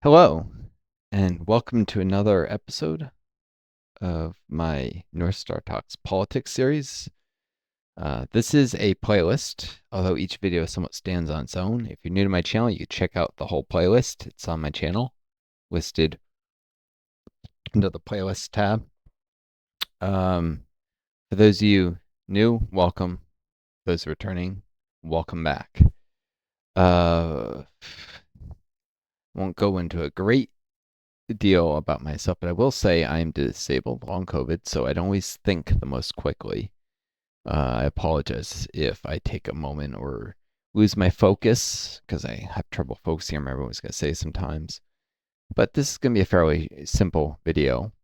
Hello, and welcome to another episode of my Northstar Talks Politics series. This is a playlist, although each video somewhat stands on its own. If you're new to my channel, you can check out the whole playlist. It's on my channel, listed under the playlist tab. For those of you new, welcome. Those returning, welcome back. Won't go into a great deal about myself, but I will say I am disabled, long COVID, so I don't always think the most quickly. I apologize if I take a moment or lose my focus because I have trouble focusing on what I was going to say sometimes. But this is going to be a fairly simple video.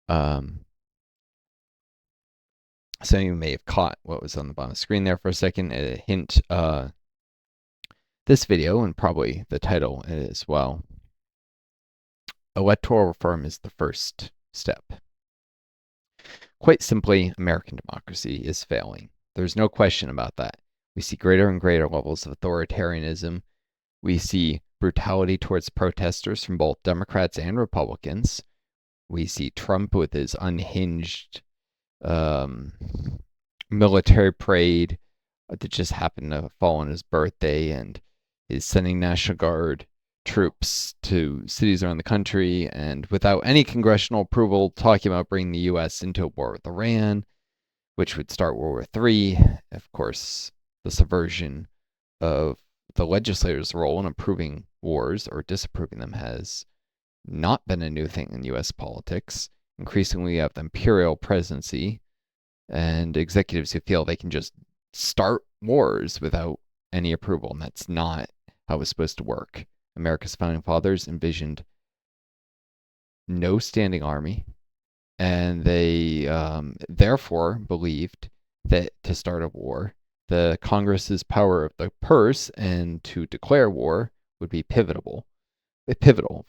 Some of you may have caught what was on the bottom of the screen there for a second. A hint, this video, and probably the title as well, electoral reform is the first step. Quite simply, American democracy is failing. There's no question about that. We see greater and greater levels of authoritarianism. We see brutality towards protesters from both Democrats and Republicans. We see Trump with his unhinged military parade that just happened to fall on his birthday, and is sending National Guard troops to cities around the country, and without any congressional approval, talking about bringing the U.S. into a war with Iran, which would start World War III. Of course, the subversion of the legislator's role in approving wars or disapproving them has not been a new thing in U.S. politics. Increasingly, we have the imperial presidency and executives who feel they can just start wars without any approval, and that's not how it's supposed to work. America's founding fathers envisioned no standing army, and they therefore believed that to start a war, the Congress's power of the purse and to declare war would be pivotal. Of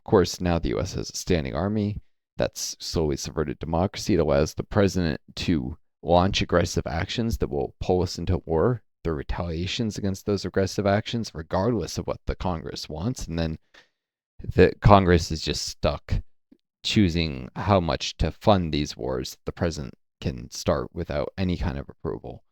course, now the U.S. has a standing army. That's slowly subverted democracy. It allows the president to launch aggressive actions that will pull us into war. There are retaliations against those aggressive actions, regardless of what the Congress wants. And then the Congress is just stuck choosing how much to fund these wars the president can start without any kind of approval.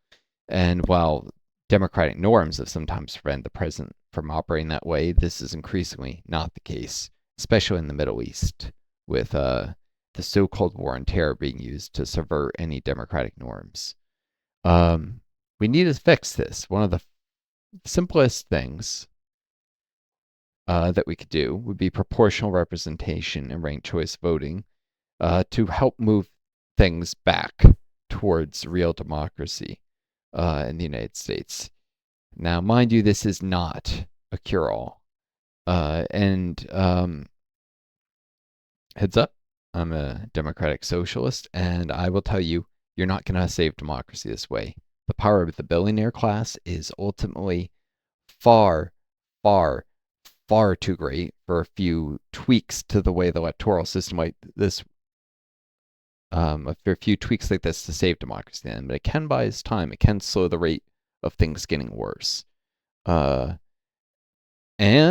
And while democratic norms have sometimes prevented the president from operating that way, this is increasingly not the case, especially in the Middle East, with the so-called war on terror being used to subvert any democratic norms. We need to fix this. One of the simplest things that we could do would be proportional representation and ranked choice voting to help move things back towards real democracy in the United States. Now, mind you, this is not a cure-all. Heads up, I'm a democratic socialist, and I will tell you, you're not going to save democracy this way. The power of the billionaire class is ultimately far, far, far too great for a few tweaks to the way the electoral system like this, for a few tweaks like this to save democracy then. But it can buy its time. It can slow the rate of things getting worse. And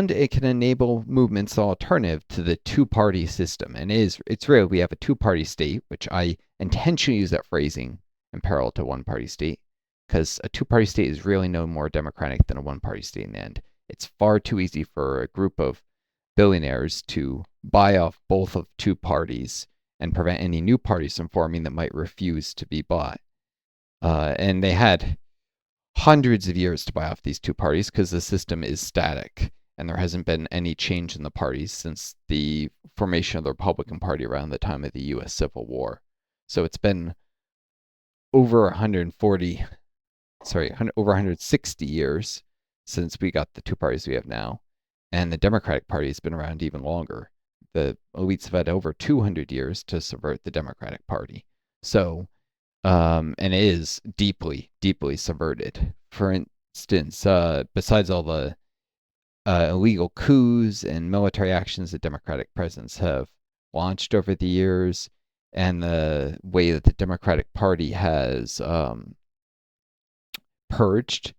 it can enable movements alternative to the two-party system. And it's rare we have a two-party state, which I intentionally use that phrasing in parallel to one-party state, because a two-party state is really no more democratic than a one-party state in the end. It's far too easy for a group of billionaires to buy off both of two parties and prevent any new parties from forming that might refuse to be bought. And they had hundreds of years to buy off these two parties because the system is static and there hasn't been any change in the parties since the formation of the Republican Party around the time of the U.S. Civil War. So it's been over 160 years since we got the two parties we have now. And the Democratic Party has been around even longer. The elites have had over 200 years to subvert the Democratic Party. So, and it is deeply, deeply subverted. For instance, besides all the illegal coups and military actions that Democratic presidents have launched over the years, and the way that the Democratic Party has purged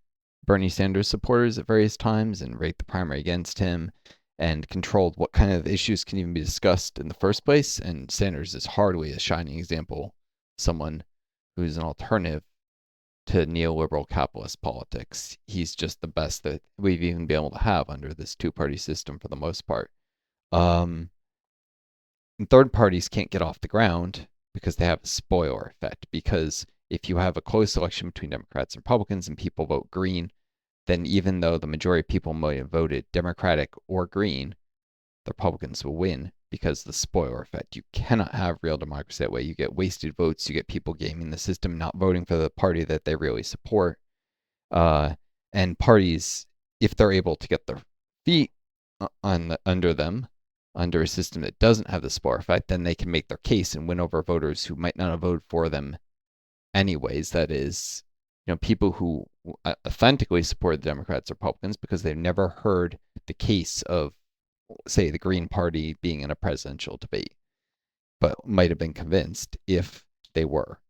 Bernie Sanders supporters at various times and rigged the primary against him, and controlled what kind of issues can even be discussed in the first place. And Sanders is hardly a shining example, someone who's an alternative to neoliberal capitalist politics. He's just the best that we've even been able to have under this two-party system for the most part. And third parties can't get off the ground because they have a spoiler effect. Because if you have a close election between Democrats and Republicans and people vote Green, then even though the majority of people might have voted Democratic or Green, the Republicans will win because of the spoiler effect. You cannot have real democracy that way. You get wasted votes. You get people gaming the system, not voting for the party that they really support. And parties, if they're able to get their feet under them, under a system that doesn't have the spoiler effect, then they can make their case and win over voters who might not have voted for them anyways. That is, people who authentically support the Democrats or Republicans because they've never heard the case of, say, the Green Party being in a presidential debate, but might have been convinced if they were.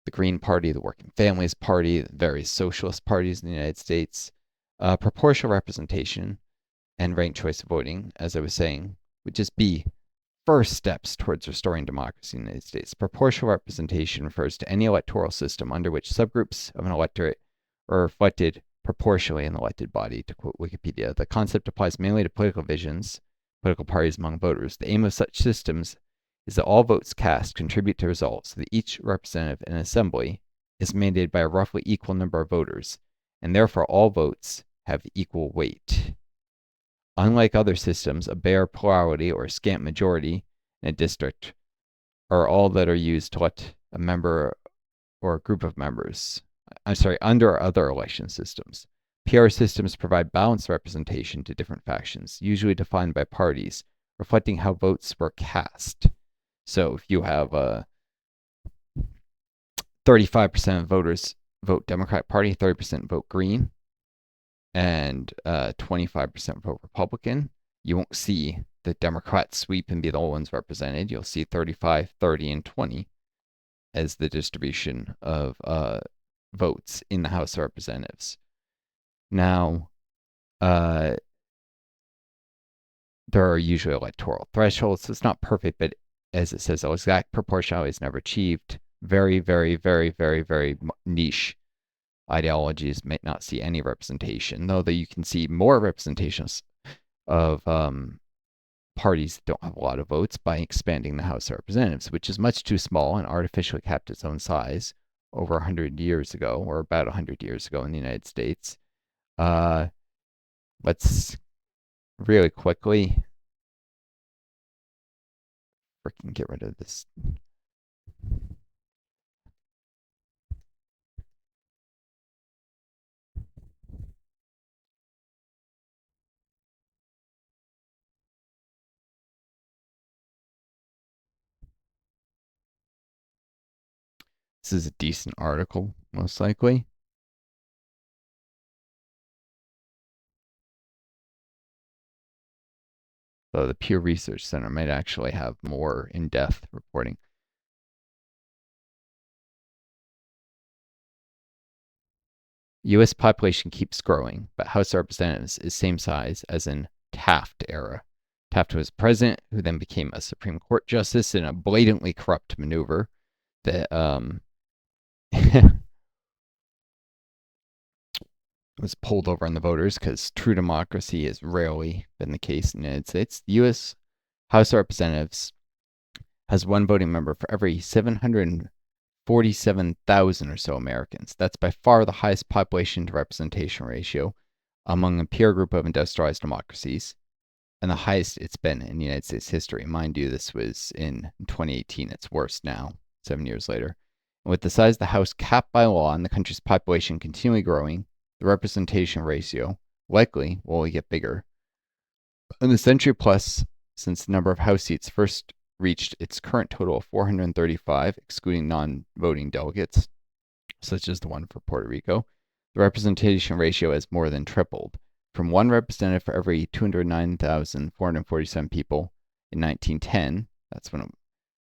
The Green Party, the Working Families Party, the various socialist parties in the United States, proportional representation and ranked choice voting, as I was saying, would just be first steps towards restoring democracy in the United States. Proportional representation refers to any electoral system under which subgroups of an electorate are reflected proportionally in the elected body, to quote Wikipedia. The concept applies mainly to political visions, political parties among voters. The aim of such systems is that all votes cast contribute to results, so that each representative in an assembly is mandated by a roughly equal number of voters, and therefore all votes have equal weight. Unlike other systems, a bare plurality or scant majority in a district are all that are used to elect a member or a group of members. Under other election systems. PR systems provide balanced representation to different factions, usually defined by parties, reflecting how votes were cast. So if you have 35% of voters vote Democratic Party, 30% vote Green, and 25% vote Republican, you won't see the Democrats sweep and be the only ones represented. You'll see 35, 30, and 20 as the distribution of votes in the House of Representatives. Now, there are usually electoral thresholds, so it's not perfect, but as it says, exact proportionality is never achieved. Very, very, very, very, very niche ideologies might not see any representation, though that you can see more representations of parties that don't have a lot of votes by expanding the House of Representatives, which is much too small and artificially kept its own size over 100 years ago, or about 100 years ago in the United States. Let's really quickly freaking get rid of this. This is a decent article, most likely. So the Pew Research Center might actually have more in-depth reporting. U.S. population keeps growing, but House of Representatives is same size as in Taft era. Taft was president, who then became a Supreme Court justice in a blatantly corrupt maneuver that was pulled over on the voters because true democracy has rarely been the case in the United States. The U.S. House of Representatives has one voting member for every 747,000 or so Americans. That's by far the highest population to representation ratio among a peer group of industrialized democracies, and the highest it's been in United States history. Mind you, this was in 2018. It's worse now, 7 years later. And with the size of the House capped by law and the country's population continually growing, the representation ratio likely will only get bigger. In the century plus since the number of House seats first reached its current total of 435, excluding non-voting delegates, such as the one for Puerto Rico, the representation ratio has more than tripled, from one representative for every 209,447 people in 1910. That's when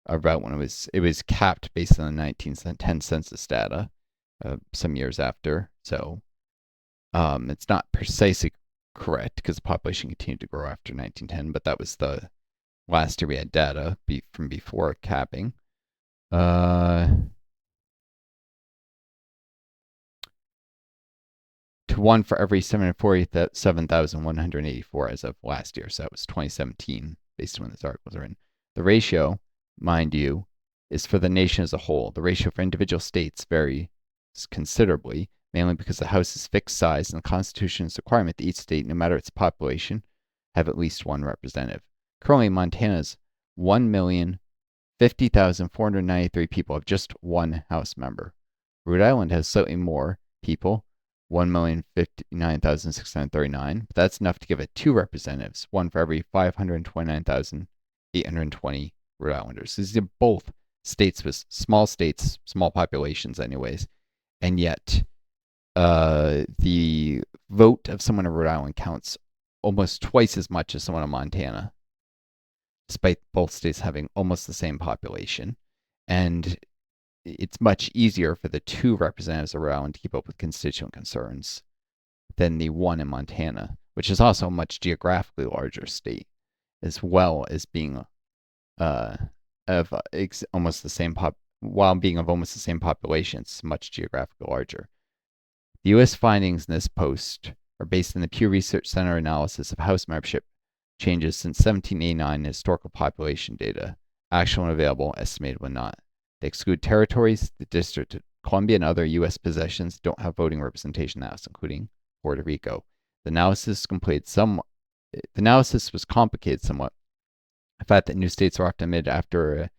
it was capped based on the 1910 census data, some years after. So it's not precisely correct, because the population continued to grow after 1910, but that was the last year we had data from before capping. To one for every 747,184 as of last year. So that was 2017, based on when this article was written. The ratio, mind you, is for the nation as a whole. The ratio for individual states varies considerably, mainly because the House's fixed size and the Constitution's requirement that each state, no matter its population, have at least one representative. Currently, Montana's 1,050,493 people have just one House member. Rhode Island has slightly more people, 1,059,639, but that's enough to give it two representatives, one for every 529,820 Rhode Islanders. These are both states, small populations, anyways, and yet the vote of someone in Rhode Island counts almost twice as much as someone in Montana, despite both states having almost the same population. And it's much easier for the two representatives around to keep up with constituent concerns than the one in Montana, which is also a much geographically larger state, as well as being of almost the same while being of almost the same population. It's much geographically larger. The U.S. findings in this post are based on the Pew Research Center analysis of House membership changes since 1789 in historical population data, actual and available, estimated when not. They exclude territories. The District of Columbia and other U.S. possessions don't have voting representation in the House, including Puerto Rico. The analysis was complicated somewhat. The fact that new states are often admitted after a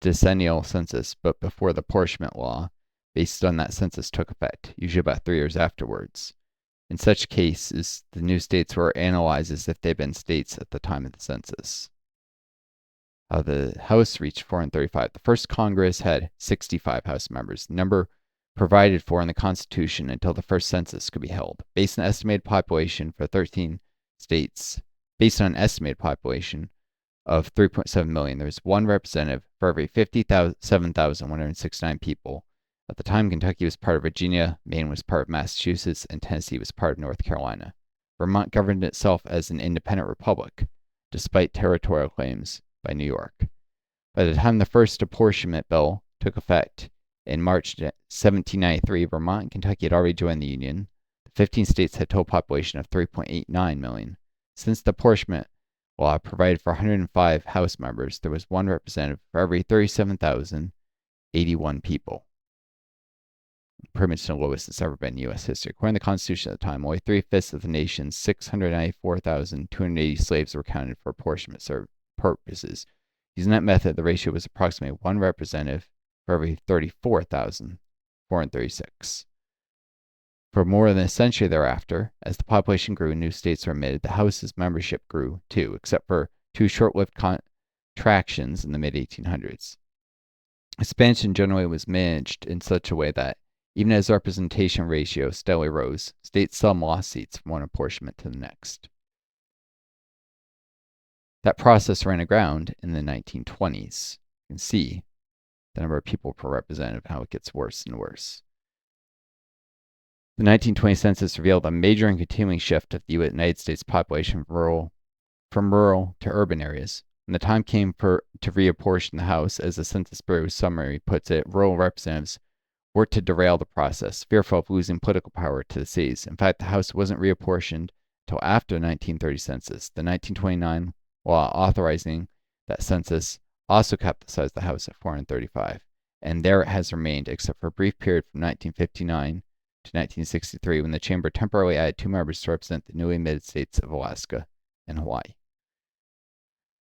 decennial census, but before the apportionment law based on that census took effect, usually about 3 years afterwards. In such cases, the new states were analyzed as if they'd been states at the time of the census. How the House reached 435. The first Congress had 65 House members, the number provided for in the Constitution until the first census could be held. Based on estimated population for 13 states, based on an estimated population of 3.7 million, there was one representative for every 57,169 people. At the time, Kentucky was part of Virginia, Maine was part of Massachusetts, and Tennessee was part of North Carolina. Vermont governed itself as an independent republic, despite territorial claims by New York. By the time the first apportionment bill took effect in March 1793, Vermont and Kentucky had already joined the Union. The 15 states had a total population of 3.89 million. Since the apportionment law provided for 105 House members, there was one representative for every 37,081 people. Pretty much the lowest it's ever been in U.S. history. According to the Constitution at the time, only 3/5 of the nation's 694,280 slaves were counted for apportionment purposes. Using that method, the ratio was approximately one representative for every 34,436. For more than a century thereafter, as the population grew and new states were admitted, the House's membership grew too, except for two short-lived contractions in the mid-1800s. Expansion generally was managed in such a way that, even as the representation ratio steadily rose, states seldom lost seats from one apportionment to the next. That process ran aground in the 1920s. You can see the number of people per representative, how it gets worse and worse. The 1920 census revealed a major and continuing shift of the United States population from rural to urban areas. When the time came to reapportion the House, as the Census Bureau's summary puts it, rural representatives worked to derail the process, fearful of losing political power to the cities. In fact, the House wasn't reapportioned until after the 1930 census. The 1929 law authorizing that census also kept the size of the House at 435, and there it has remained, except for a brief period from 1959 to 1963, when the chamber temporarily added 2 members to represent the newly admitted states of Alaska and Hawaii.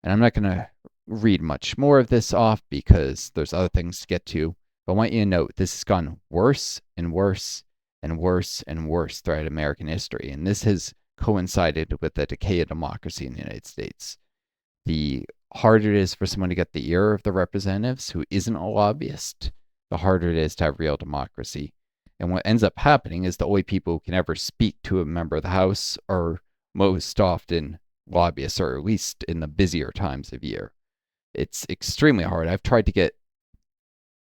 And I'm not going to read much more of this off because there's other things to get to, but I want you to note this has gone worse and worse and worse and worse throughout American history, and this has coincided with the decay of democracy in the United States. The harder it is for someone to get the ear of the representatives who isn't a lobbyist, the harder it is to have real democracy. And what ends up happening is the only people who can ever speak to a member of the House are most often lobbyists, or at least in the busier times of year. It's extremely hard. I've tried to get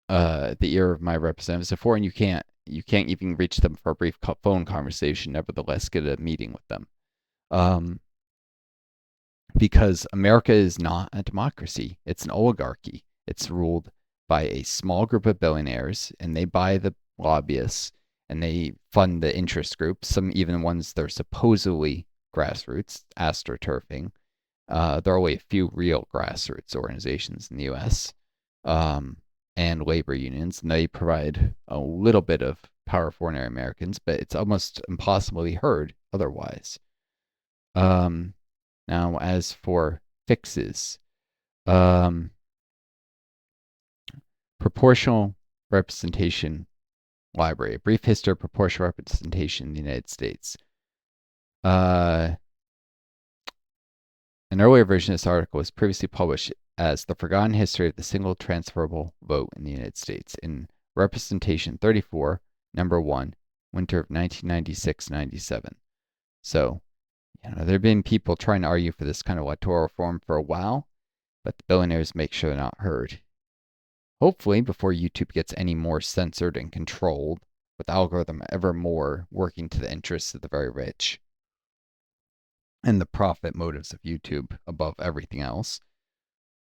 the ear of my representatives before, and you can't even reach them for a brief phone conversation, nevertheless get a meeting with them. Um, because America is not a democracy. It's an oligarchy. It's ruled by a small group of billionaires, and they buy the lobbyists and they fund the interest groups, some even ones that are supposedly grassroots, astroturfing. There are only a few real grassroots organizations in the US and labor unions, and they provide a little bit of power for ordinary Americans, but it's almost impossible to be heard otherwise. Um, Now, as for fixes, um, proportional representation library, a brief history of proportional representation in the United States. Uh, an earlier version of this article was previously published as The Forgotten History of the Single Transferable Vote in the United States in Representation 34, number 1, winter of 1996-97. So, there have been people trying to argue for this kind of electoral reform for a while, but the billionaires make sure they're not heard. Hopefully, before YouTube gets any more censored and controlled, with algorithm ever more working to the interests of the very rich and the profit motives of YouTube above everything else.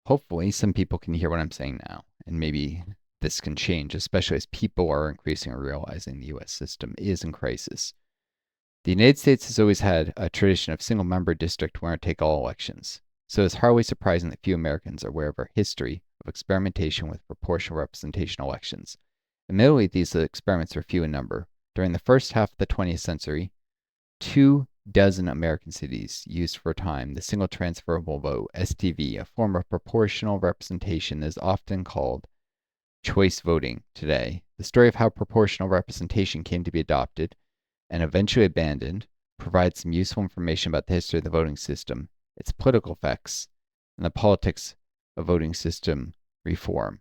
Hopefully, some people can hear what I'm saying now, and maybe this can change, especially as people are increasingly realizing the US system is in crisis. The United States has always had a tradition of single member district winner take all elections, so it's hardly surprising that few Americans are aware of our history of experimentation with proportional representation elections. Admittedly, these experiments were few in number. During the first half of the 20th century, 24 American cities used for a time the single transferable vote, STV, a form of proportional representation that is often called choice voting today. The story of how proportional representation came to be adopted and eventually abandoned provides some useful information about the history of the voting system, its political effects, and the politics of voting system reform.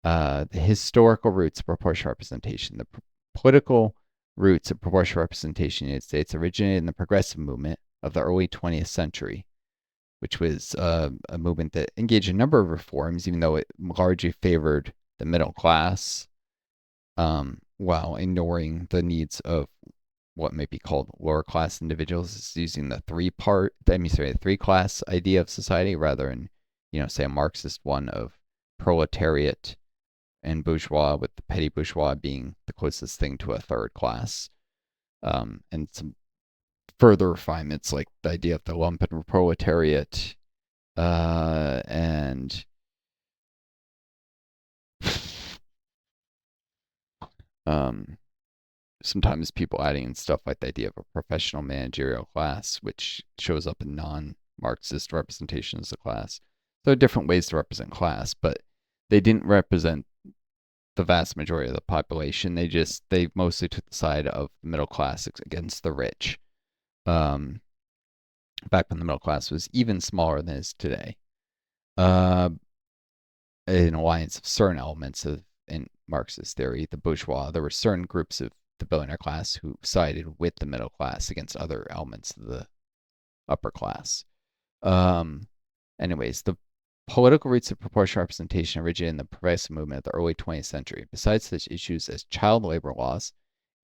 The historical roots of proportional representation. The political roots of proportional representation in the United States originated in the progressive movement of the early 20th century, which was a movement that engaged in a number of reforms, even though it largely favored the middle class, while ignoring the needs of what may be called lower class individuals. It's using the three class idea of society rather than, say a Marxist one of proletariat and bourgeois, with the petty bourgeois being the closest thing to a third class. And some further refinements like the idea of the lumpen proletariat and sometimes people adding in stuff like the idea of a professional managerial class, which shows up in non-Marxist representations of class. There are different ways to represent class, but they didn't represent the vast majority of the population. They mostly took the side of the middle class against the rich. Back when the middle class was even smaller than it is today. An alliance of certain elements of in Marxist theory, the bourgeois, there were certain groups of the billionaire class who sided with the middle class against other elements of the upper class. Anyways, the political roots of proportional representation originated in the progressive movement of the early 20th century. Besides such issues as child labor laws,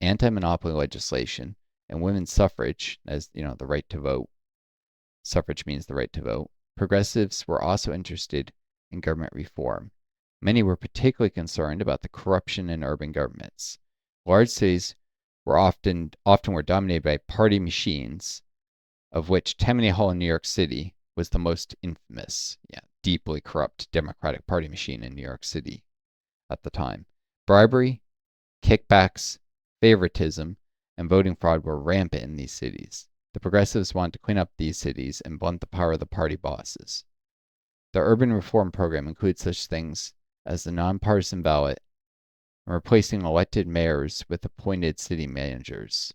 anti-monopoly legislation, and women's suffrage, as the right to vote. Suffrage means the right to vote. Progressives were also interested in government reform. Many were particularly concerned about the corruption in urban governments. Large cities were often were dominated by party machines, of which Tammany Hall in New York City was the most infamous, deeply corrupt Democratic Party machine in New York City at the time. Bribery, kickbacks, favoritism, and voting fraud were rampant in these cities. The progressives wanted to clean up these cities and blunt the power of the party bosses. The urban reform program includes such things as the nonpartisan ballot and replacing elected mayors with appointed city managers.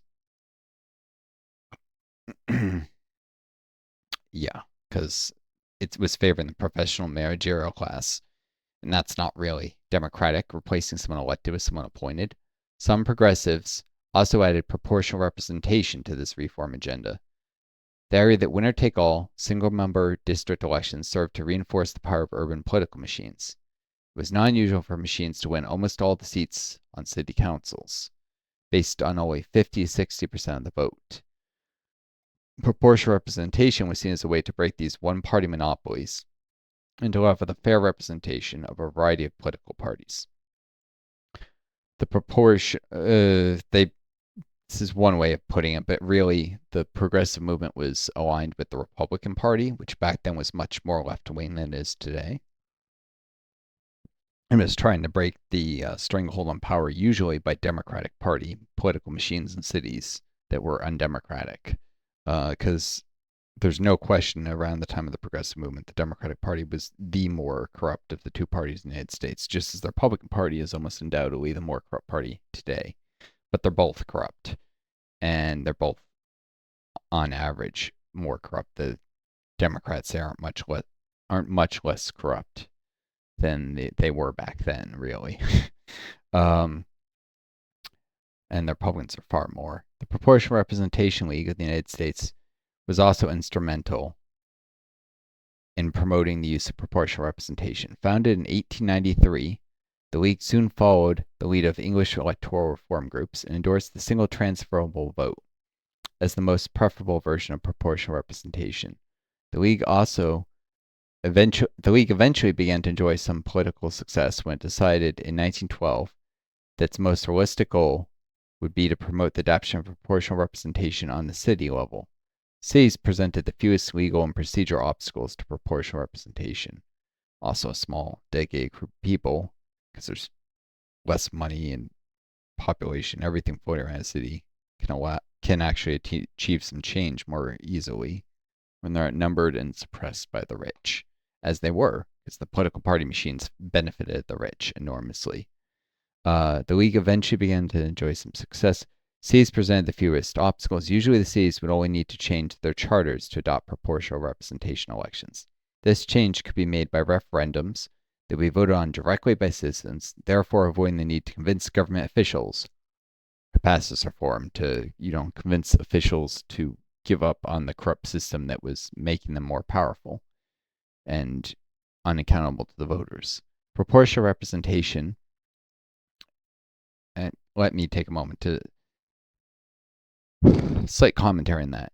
Yeah, because it was favoring the professional managerial class, and that's not really democratic, replacing someone elected with someone appointed. Some progressives also added proportional representation to this reform agenda. They argued that winner-take-all, single-member district elections served to reinforce the power of urban political machines. It was not unusual for machines to win almost all the seats on city councils, based on only 50 to 60% of the vote. proportional representation was seen as a way to break these one-party monopolies and to allow for the fair representation of a variety of political parties. The proportion, this is one way of putting it, but really the progressive movement was aligned with the Republican Party, which back then was much more left-wing than it is today. And was trying to break the stranglehold on power, usually by Democratic Party political machines in cities that were undemocratic. Because there's no question around the time of the progressive movement, the Democratic Party was the more corrupt of the two parties in the United States, just as the Republican Party is almost undoubtedly the more corrupt party today. But they're both corrupt, and they're both, on average, more corrupt. The Democrats aren't much less corrupt than they were back then, really. And the Republicans are far more. The Proportional Representation League of the United States was also instrumental in promoting the use of proportional representation. Founded in 1893, the League soon followed the lead of English electoral reform groups and endorsed the single transferable vote as the most preferable version of proportional representation. The League eventually began to enjoy some political success when it decided in 1912 that its most realistic goal would be to promote the adoption of proportional representation on the city level. Cities presented the fewest legal and procedural obstacles to proportional representation. Also, a small, dedicated group of people, because there's less money and population, everything floating around a city can actually achieve some change more easily when they're outnumbered and suppressed by the rich, as they were, because the political party machines benefited the rich enormously. The League eventually began to enjoy some success. Cities presented the fewest obstacles. Usually the cities would only need to change their charters to adopt proportional representation elections. This change could be made by referendums that would be voted on directly by citizens, therefore avoiding the need to convince government officials to pass this reform, to convince officials to give up on the corrupt system that was making them more powerful and unaccountable to the voters. Proportional representation, and let me take a moment to slight commentary on that.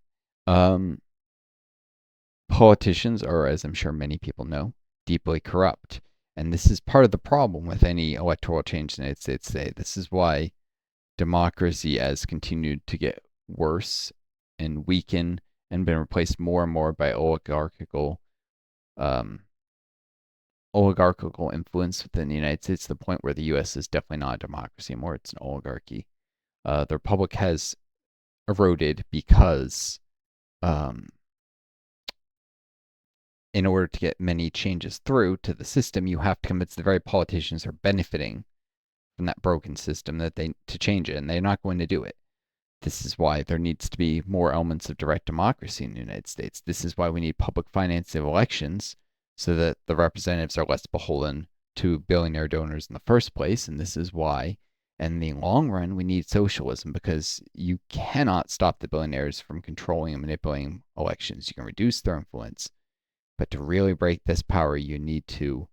Politicians are, as I'm sure many people know, deeply corrupt. And this is part of the problem with any electoral change in the United States today. This is why democracy has continued to get worse and weaken and been replaced more and more by oligarchical influence within the United States, to the point where the U.S. is definitely not a democracy anymore. It's an oligarchy. The republic has eroded because in order to get many changes through to the system, you have to convince the very politicians who are benefiting from that broken system to change it, and they're not going to do it. This is why there needs to be more elements of direct democracy in the United States. This is why we need public financing of elections, so that the representatives are less beholden to billionaire donors in the first place. And this is why, in the long run, we need socialism, because you cannot stop the billionaires from controlling and manipulating elections. You can reduce their influence, but to really break this power, you need to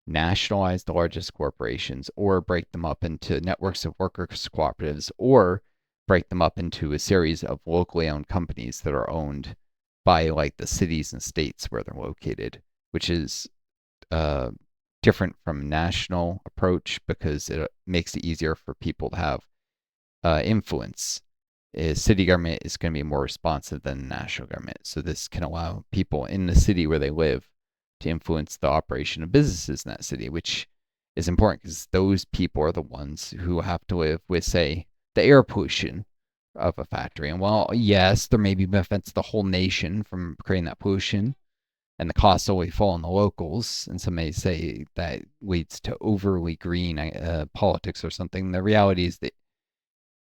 nationalize the largest corporations, or break them up into networks of workers' cooperatives, or break them up into a series of locally owned companies that are owned by like the cities and states where they're located, which is different from national approach, because it makes it easier for people to have influence. City government is going to be more responsive than the national government. So this can allow people in the city where they live to influence the operation of businesses in that city, which is important because those people are the ones who have to live with, say, the air pollution of a factory. And while, yes, there may be benefits to the whole nation from creating that pollution, and the costs only fall on the locals, and some may say that leads to overly green politics or something. The reality is that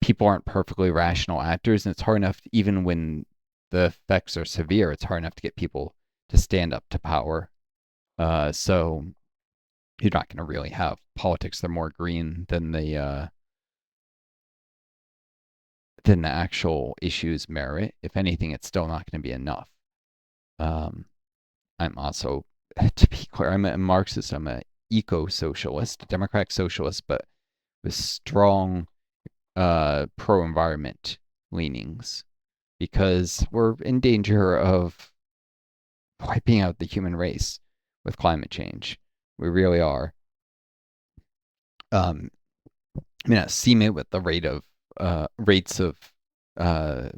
people aren't perfectly rational actors, and it's hard enough, even when the effects are severe, it's hard enough to get people to stand up to power. So you're not going to really have politics that are more green than the actual issues merit. If anything, it's still not going to be enough. I'm also, to be clear, I'm a Marxist. I'm an eco-socialist, a democratic socialist, but with strong pro-environment leanings. because we're in danger of wiping out the human race with climate change. We really are. Um, I mean, see it with the rates of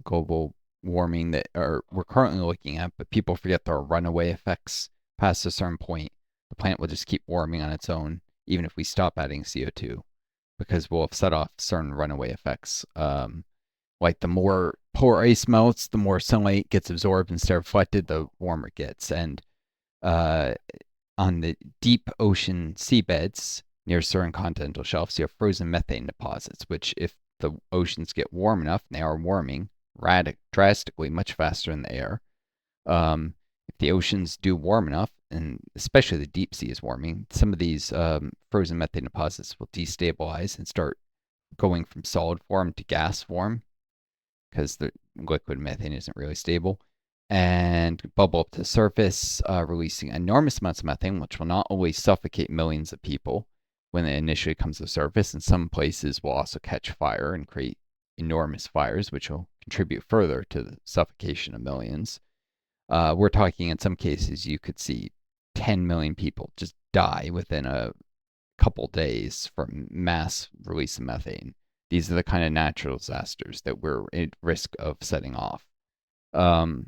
global warming that are we're currently looking at, but people forget there are runaway effects past a certain point. The planet will just keep warming on its own, even if we stop adding CO2, because we'll have set off certain runaway effects. Like the more polar ice melts, the more sunlight gets absorbed instead of reflected, the warmer it gets. And uh, on the deep ocean seabeds near certain continental shelves, you have frozen methane deposits, which, if the oceans get warm enough, and they are warming drastically, much faster than the air. If the oceans do warm enough, and especially the deep sea is warming, some of these frozen methane deposits will destabilize and start going from solid form to gas form, because the liquid methane isn't really stable, and bubble up to the surface, releasing enormous amounts of methane, which will not only suffocate millions of people when it initially comes to the surface, in some places will also catch fire and create enormous fires, which will contribute further to the suffocation of millions. We're talking, in some cases, you could see 10 million people just die within a couple days from mass release of methane. These are the kind of natural disasters that we're at risk of setting off. Um,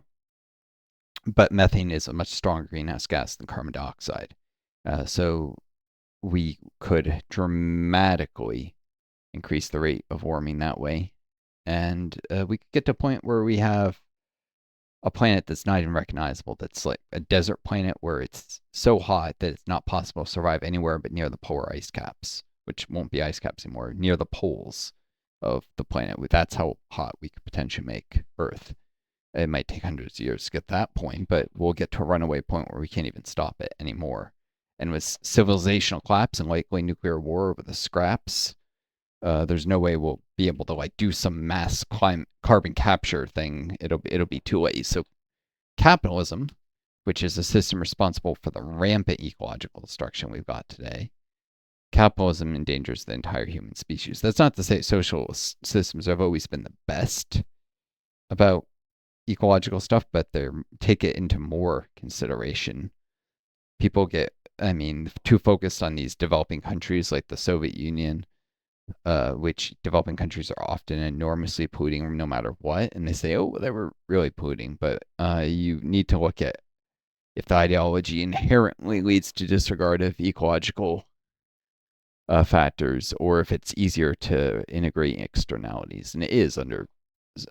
but methane is a much stronger greenhouse gas than carbon dioxide. So we could dramatically increase the rate of warming that way. And we could get to a point where we have a planet that's not even recognizable, that's like a desert planet where it's so hot that it's not possible to survive anywhere but near the polar ice caps, which won't be ice caps anymore, near the poles of the planet. That's how hot we could potentially make Earth. It might take hundreds of years to get to that point, but we'll get to a runaway point where we can't even stop it anymore. And with civilizational collapse and likely nuclear war over the scraps, there's no way we'll be able to like do some mass carbon capture thing. It'll be too late. So capitalism, which is a system responsible for the rampant ecological destruction we've got today, capitalism endangers the entire human species. That's not to say socialist systems have always been the best about ecological stuff, but they take it into more consideration. People get, I mean, too focused on these developing countries like the Soviet Union, which developing countries are often enormously polluting no matter what. And they say, oh, they were really polluting. But you need to look at if the ideology inherently leads to disregard of ecological factors, or if it's easier to integrate externalities. And it is under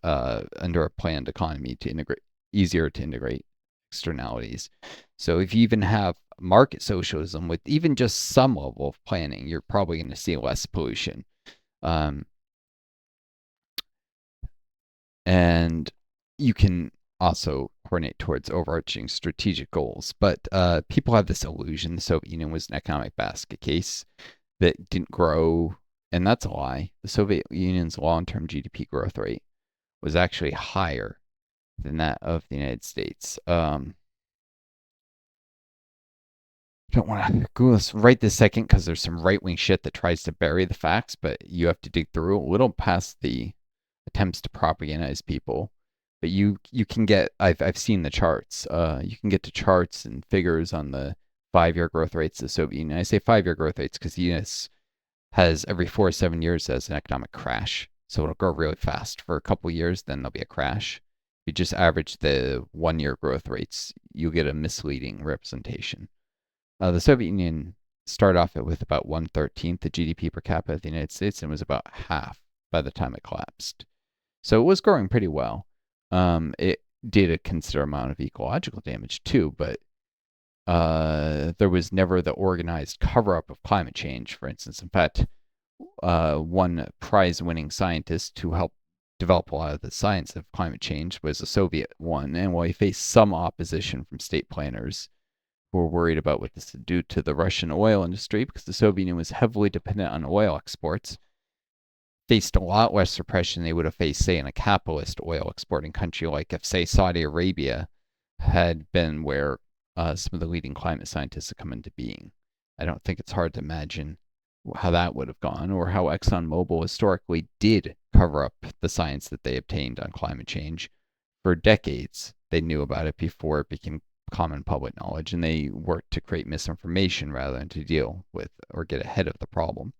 a planned economy to integrate, easier to integrate externalities. So if you even have market socialism with even just some level of planning, you're probably going to see less pollution. And you can also coordinate towards overarching strategic goals. But people have this illusion the Soviet Union was an economic basket case that didn't grow, and that's a lie. The Soviet Union's long-term GDP growth rate was actually higher than that of the United States. Don't want to Google this right this second because there's some right wing shit that tries to bury the facts, but you have to dig through a little past the attempts to propagandize people. But you can get I've seen the charts. You can get to charts and figures on the 5-year growth rates of the Soviet Union. I say 5-year growth rates because the US has every 4 or 7 years as an economic crash. So it'll grow really fast for a couple of years, then there'll be a crash. If you just average the 1-year growth rates, you'll get a misleading representation. The Soviet Union started off with about 1/13 the GDP per capita of the United States, and was about half by the time it collapsed. So it was growing pretty well. It did a considerable amount of ecological damage too, but there was never the organized cover up of climate change, for instance. In fact, one prize winning scientist who helped develop a lot of the science of climate change was a Soviet one. And while he faced some opposition from state planners who were worried about what this would do to the Russian oil industry, because the Soviet Union was heavily dependent on oil exports, faced a lot less repression they would have faced, say, in a capitalist oil exporting country like if, say, Saudi Arabia had been where some of the leading climate scientists have come into being. I don't think it's hard to imagine how that would have gone, or how ExxonMobil historically did cover up the science that they obtained on climate change, for decades, they knew about it before it became common public knowledge, and they worked to create misinformation rather than to deal with or get ahead of the problem.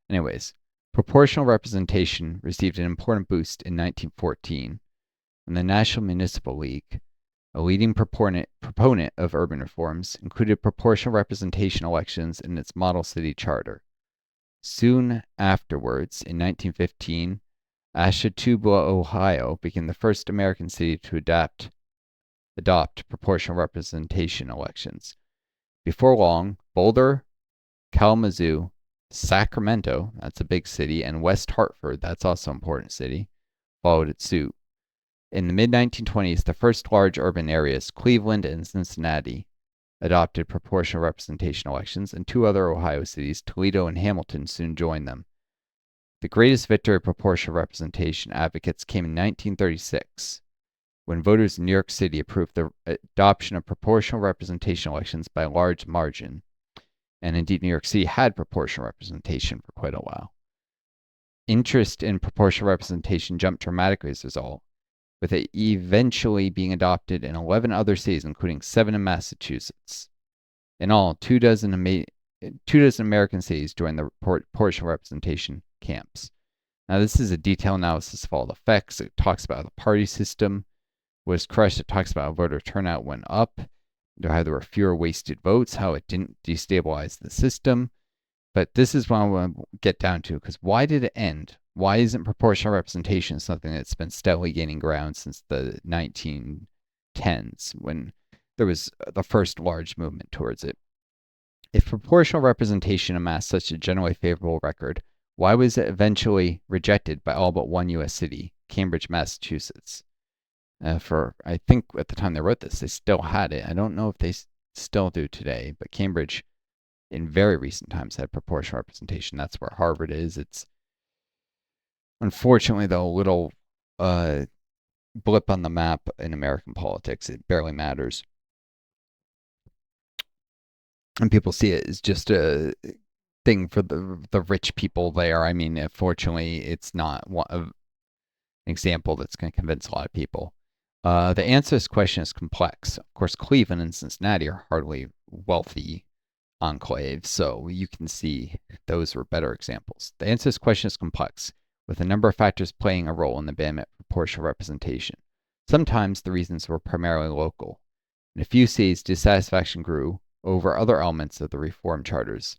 Anyways, proportional representation received an important boost in 1914 when the National Municipal League, a leading proponent of urban reforms, included proportional representation elections in its model city charter. Soon afterwards, in 1915, Ashtabula, Ohio, became the first American city to adopt proportional representation elections. Before long, Boulder, Kalamazoo, Sacramento, that's a big city, and West Hartford, that's also an important city, followed its suit. In the mid-1920s, the first large urban areas, Cleveland and Cincinnati, adopted proportional representation elections, and two other Ohio cities, Toledo and Hamilton, soon joined them. The greatest victory of proportional representation advocates came in 1936, when voters in New York City approved the adoption of proportional representation elections by a large margin. And indeed, New York City had proportional representation for quite a while. Interest in proportional representation jumped dramatically as a result, with it eventually being adopted in 11 other cities, including 7 in Massachusetts. In all, 24 American cities joined the proportional representation camps. Now, this is a detailed analysis of all the effects. It talks about how the party system was crushed. It talks about how voter turnout went up, how there were fewer wasted votes, how it didn't destabilize the system. But this is what I want to get down to, because why did it end? Why isn't proportional representation something that's been steadily gaining ground since the 1910s, when there was the first large movement towards it? If proportional representation amassed such a generally favorable record, why was it eventually rejected by all but one U.S. city, Cambridge, Massachusetts? I think at the time they wrote this, they still had it. I don't know if they still do today, but Cambridge in very recent times had proportional representation. That's where Harvard is. It's unfortunately, though, a little blip on the map in American politics. It barely matters. And people see it as just a thing for the rich people there. I mean, unfortunately, it's not an example that's going to convince a lot of people. The answer to this question is complex. Of course, Cleveland and Cincinnati are hardly wealthy enclaves, so you can see those were better examples. The answer to this question is complex, with a number of factors playing a role in the ban of proportional representation. Sometimes the reasons were primarily local. In a few cities, dissatisfaction grew over other elements of the reform charters,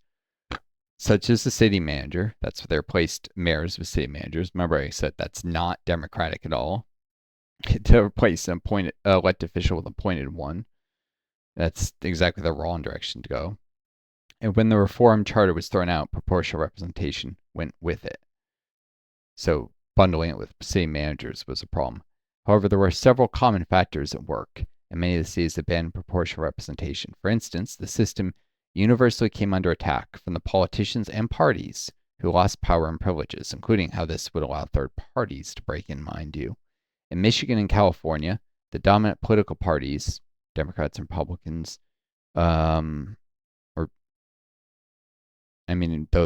such as the city manager. That's where they replaced mayors with city managers. Remember, I said that's not democratic at all. To replace an elected official with an appointed one. That's exactly the wrong direction to go. And when the reform charter was thrown out, proportional representation went with it. So bundling it with city managers was a problem. However, there were several common factors at work, and many of the cities abandoned proportional representation. For instance, the system universally came under attack from the politicians and parties who lost power and privileges, including how this would allow third parties to break in, mind you. In Michigan and California, the dominant political parties, Democrats and Republicans, though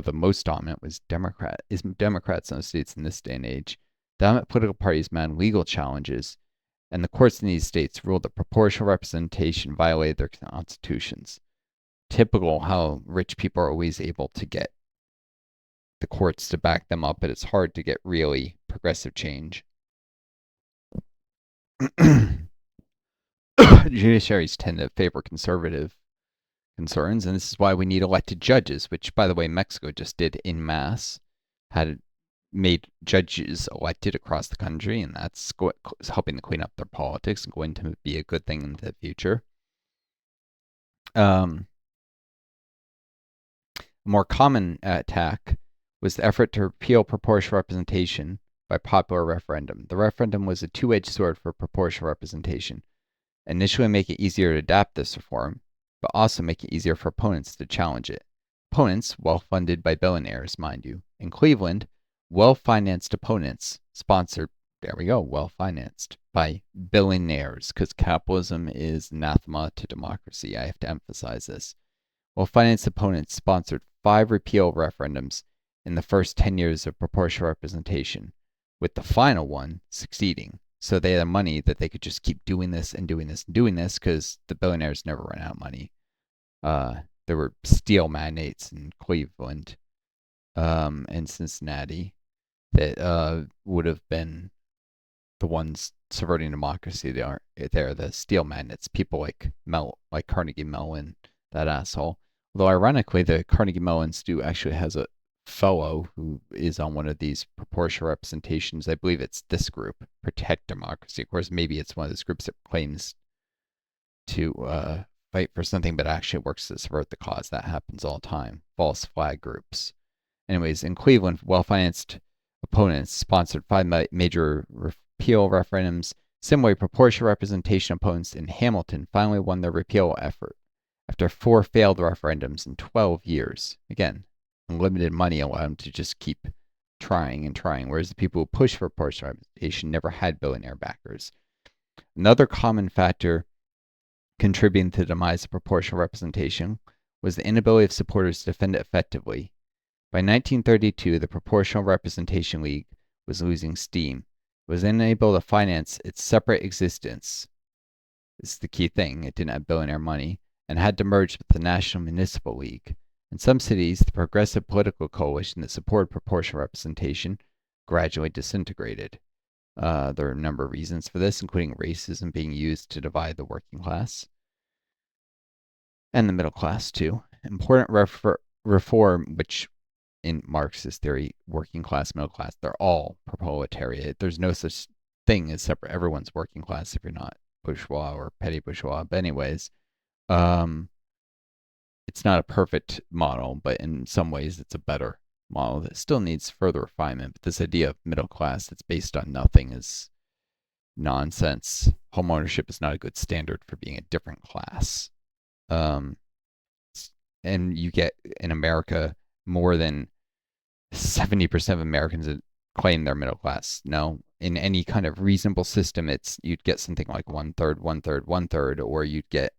the most dominant was Democrats in the states in this day and age, dominant political parties mounted legal challenges, and the courts in these states ruled that proportional representation violated their constitutions. Typical how rich people are always able to get the courts to back them up, but it's hard to get really progressive change. Judiciaries tend to favor conservative concerns, and this is why we need elected judges, which, by the way, Mexico just did en masse, had made judges elected across the country, and that's helping to clean up their politics and going to be a good thing in the future. A more common attack was the effort to repeal proportional representation by popular referendum. The referendum was a two-edged sword for proportional representation. Initially make it easier to adapt this reform, but also make it easier for opponents to challenge it. Opponents, well-funded by billionaires, mind you. In Cleveland, well-financed opponents sponsored, well-financed by billionaires, because capitalism is anathema to democracy. I have to emphasize this. Well-financed opponents sponsored 5 repeal referendums in the first 10 years of proportional representation, with the final one succeeding. So they had the money that they could just keep doing this and doing this and doing this because the billionaires never run out of money. There were steel magnates in Cleveland and Cincinnati that would have been the ones subverting democracy. They're the steel magnates, people like Carnegie Mellon, that asshole. Although ironically, the Carnegie Mellon Institute actually has a fellow who is on one of these proportional representations. I believe it's this group, Protect Democracy. Of course, maybe it's one of those groups that claims to fight for something, but actually works to subvert the cause. That happens all the time. False flag groups. Anyways, in Cleveland, well-financed opponents sponsored 5 major repeal referendums. Similarly, proportional representation opponents in Hamilton finally won their repeal effort after 4 failed referendums in 12 years. Again, unlimited money allowed them to just keep trying and trying, whereas the people who pushed for proportional representation never had billionaire backers. Another common factor contributing to the demise of proportional representation was the inability of supporters to defend it effectively. By 1932, the Proportional Representation League was losing steam. It was unable to finance its separate existence. This is the key thing. It didn't have billionaire money and had to merge with the National Municipal League. In some cities, the progressive political coalition that supported proportional representation gradually disintegrated. There are a number of reasons for this, including racism being used to divide the working class and the middle class, too. Important reform, which in Marxist theory, working class, middle class, they're all proletariat. There's no such thing as separate. Everyone's working class if you're not bourgeois or petty bourgeois. But anyways, it's not a perfect model, but in some ways it's a better model that still needs further refinement. But this idea of middle class that's based on nothing is nonsense. Home ownership is not a good standard for being a different class. And you get in America more than 70% of Americans claim they're middle class. No, in any kind of reasonable system, you'd get something like 1/3, 1/3, 1/3, or you'd get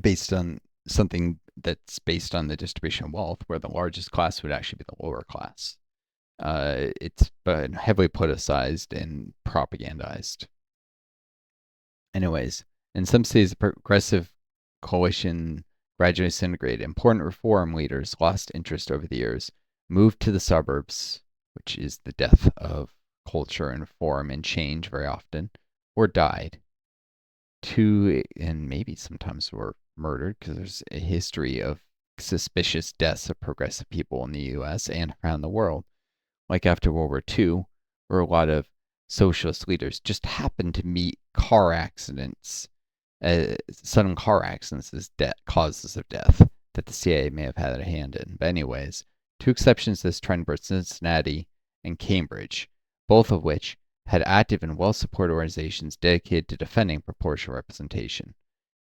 based on something that's based on the distribution of wealth, where the largest class would actually be the lower class. It's been heavily politicized and propagandized. Anyways, in some cities, the progressive coalition gradually disintegrated. Important reform leaders lost interest over the years, moved to the suburbs, which is the death of culture and reform and change very often, or died. And maybe sometimes were murdered, because there's a history of suspicious deaths of progressive people in the US and around the world. Like after World War II, where a lot of socialist leaders just happened to meet car accidents, sudden car accidents as causes of death that the CIA may have had a hand in. But anyways, 2 exceptions to this trend were Cincinnati and Cambridge, both of which had active and well-supported organizations dedicated to defending proportional representation.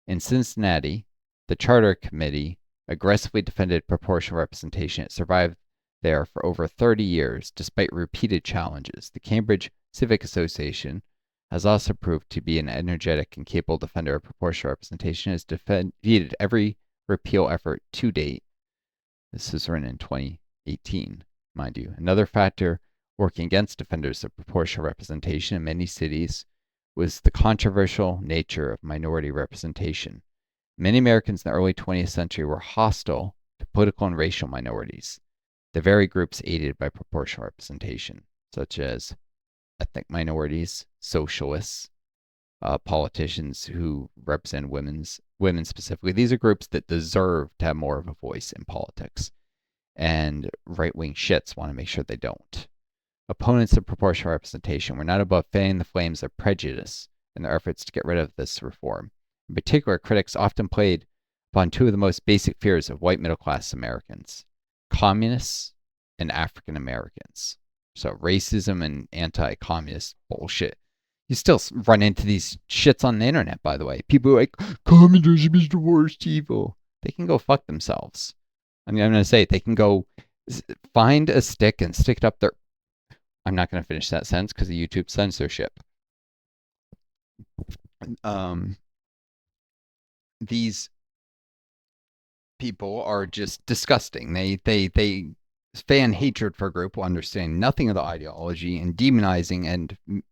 In Cincinnati, the Charter Committee aggressively defended proportional representation. It survived there for over 30 years, despite repeated challenges. The Cambridge Civic Association has also proved to be an energetic and capable defender of proportional representation. It has defeated every repeal effort to date. This was written in 2018, mind you. Another factor working against defenders of proportional representation in many cities was the controversial nature of minority representation. Many Americans in the early 20th century were hostile to political and racial minorities, the very groups aided by proportional representation, such as ethnic minorities, socialists, politicians who represent women specifically. These are groups that deserve to have more of a voice in politics, and right-wing shits want to make sure they don't. Opponents of proportional representation were not above fanning the flames of prejudice in their efforts to get rid of this reform. In particular, critics often played upon 2 of the most basic fears of white middle-class Americans: communists and African Americans. So racism and anti-communist bullshit. You still run into these shits on the internet, by the way. People are like, communism is the worst evil. They can go fuck themselves. I mean, I'm going to say, they can go find a stick and stick it up their... I'm not going to finish that sentence because of YouTube censorship. These people are just disgusting. They fan hatred for a group while understanding nothing of the ideology and demonizing and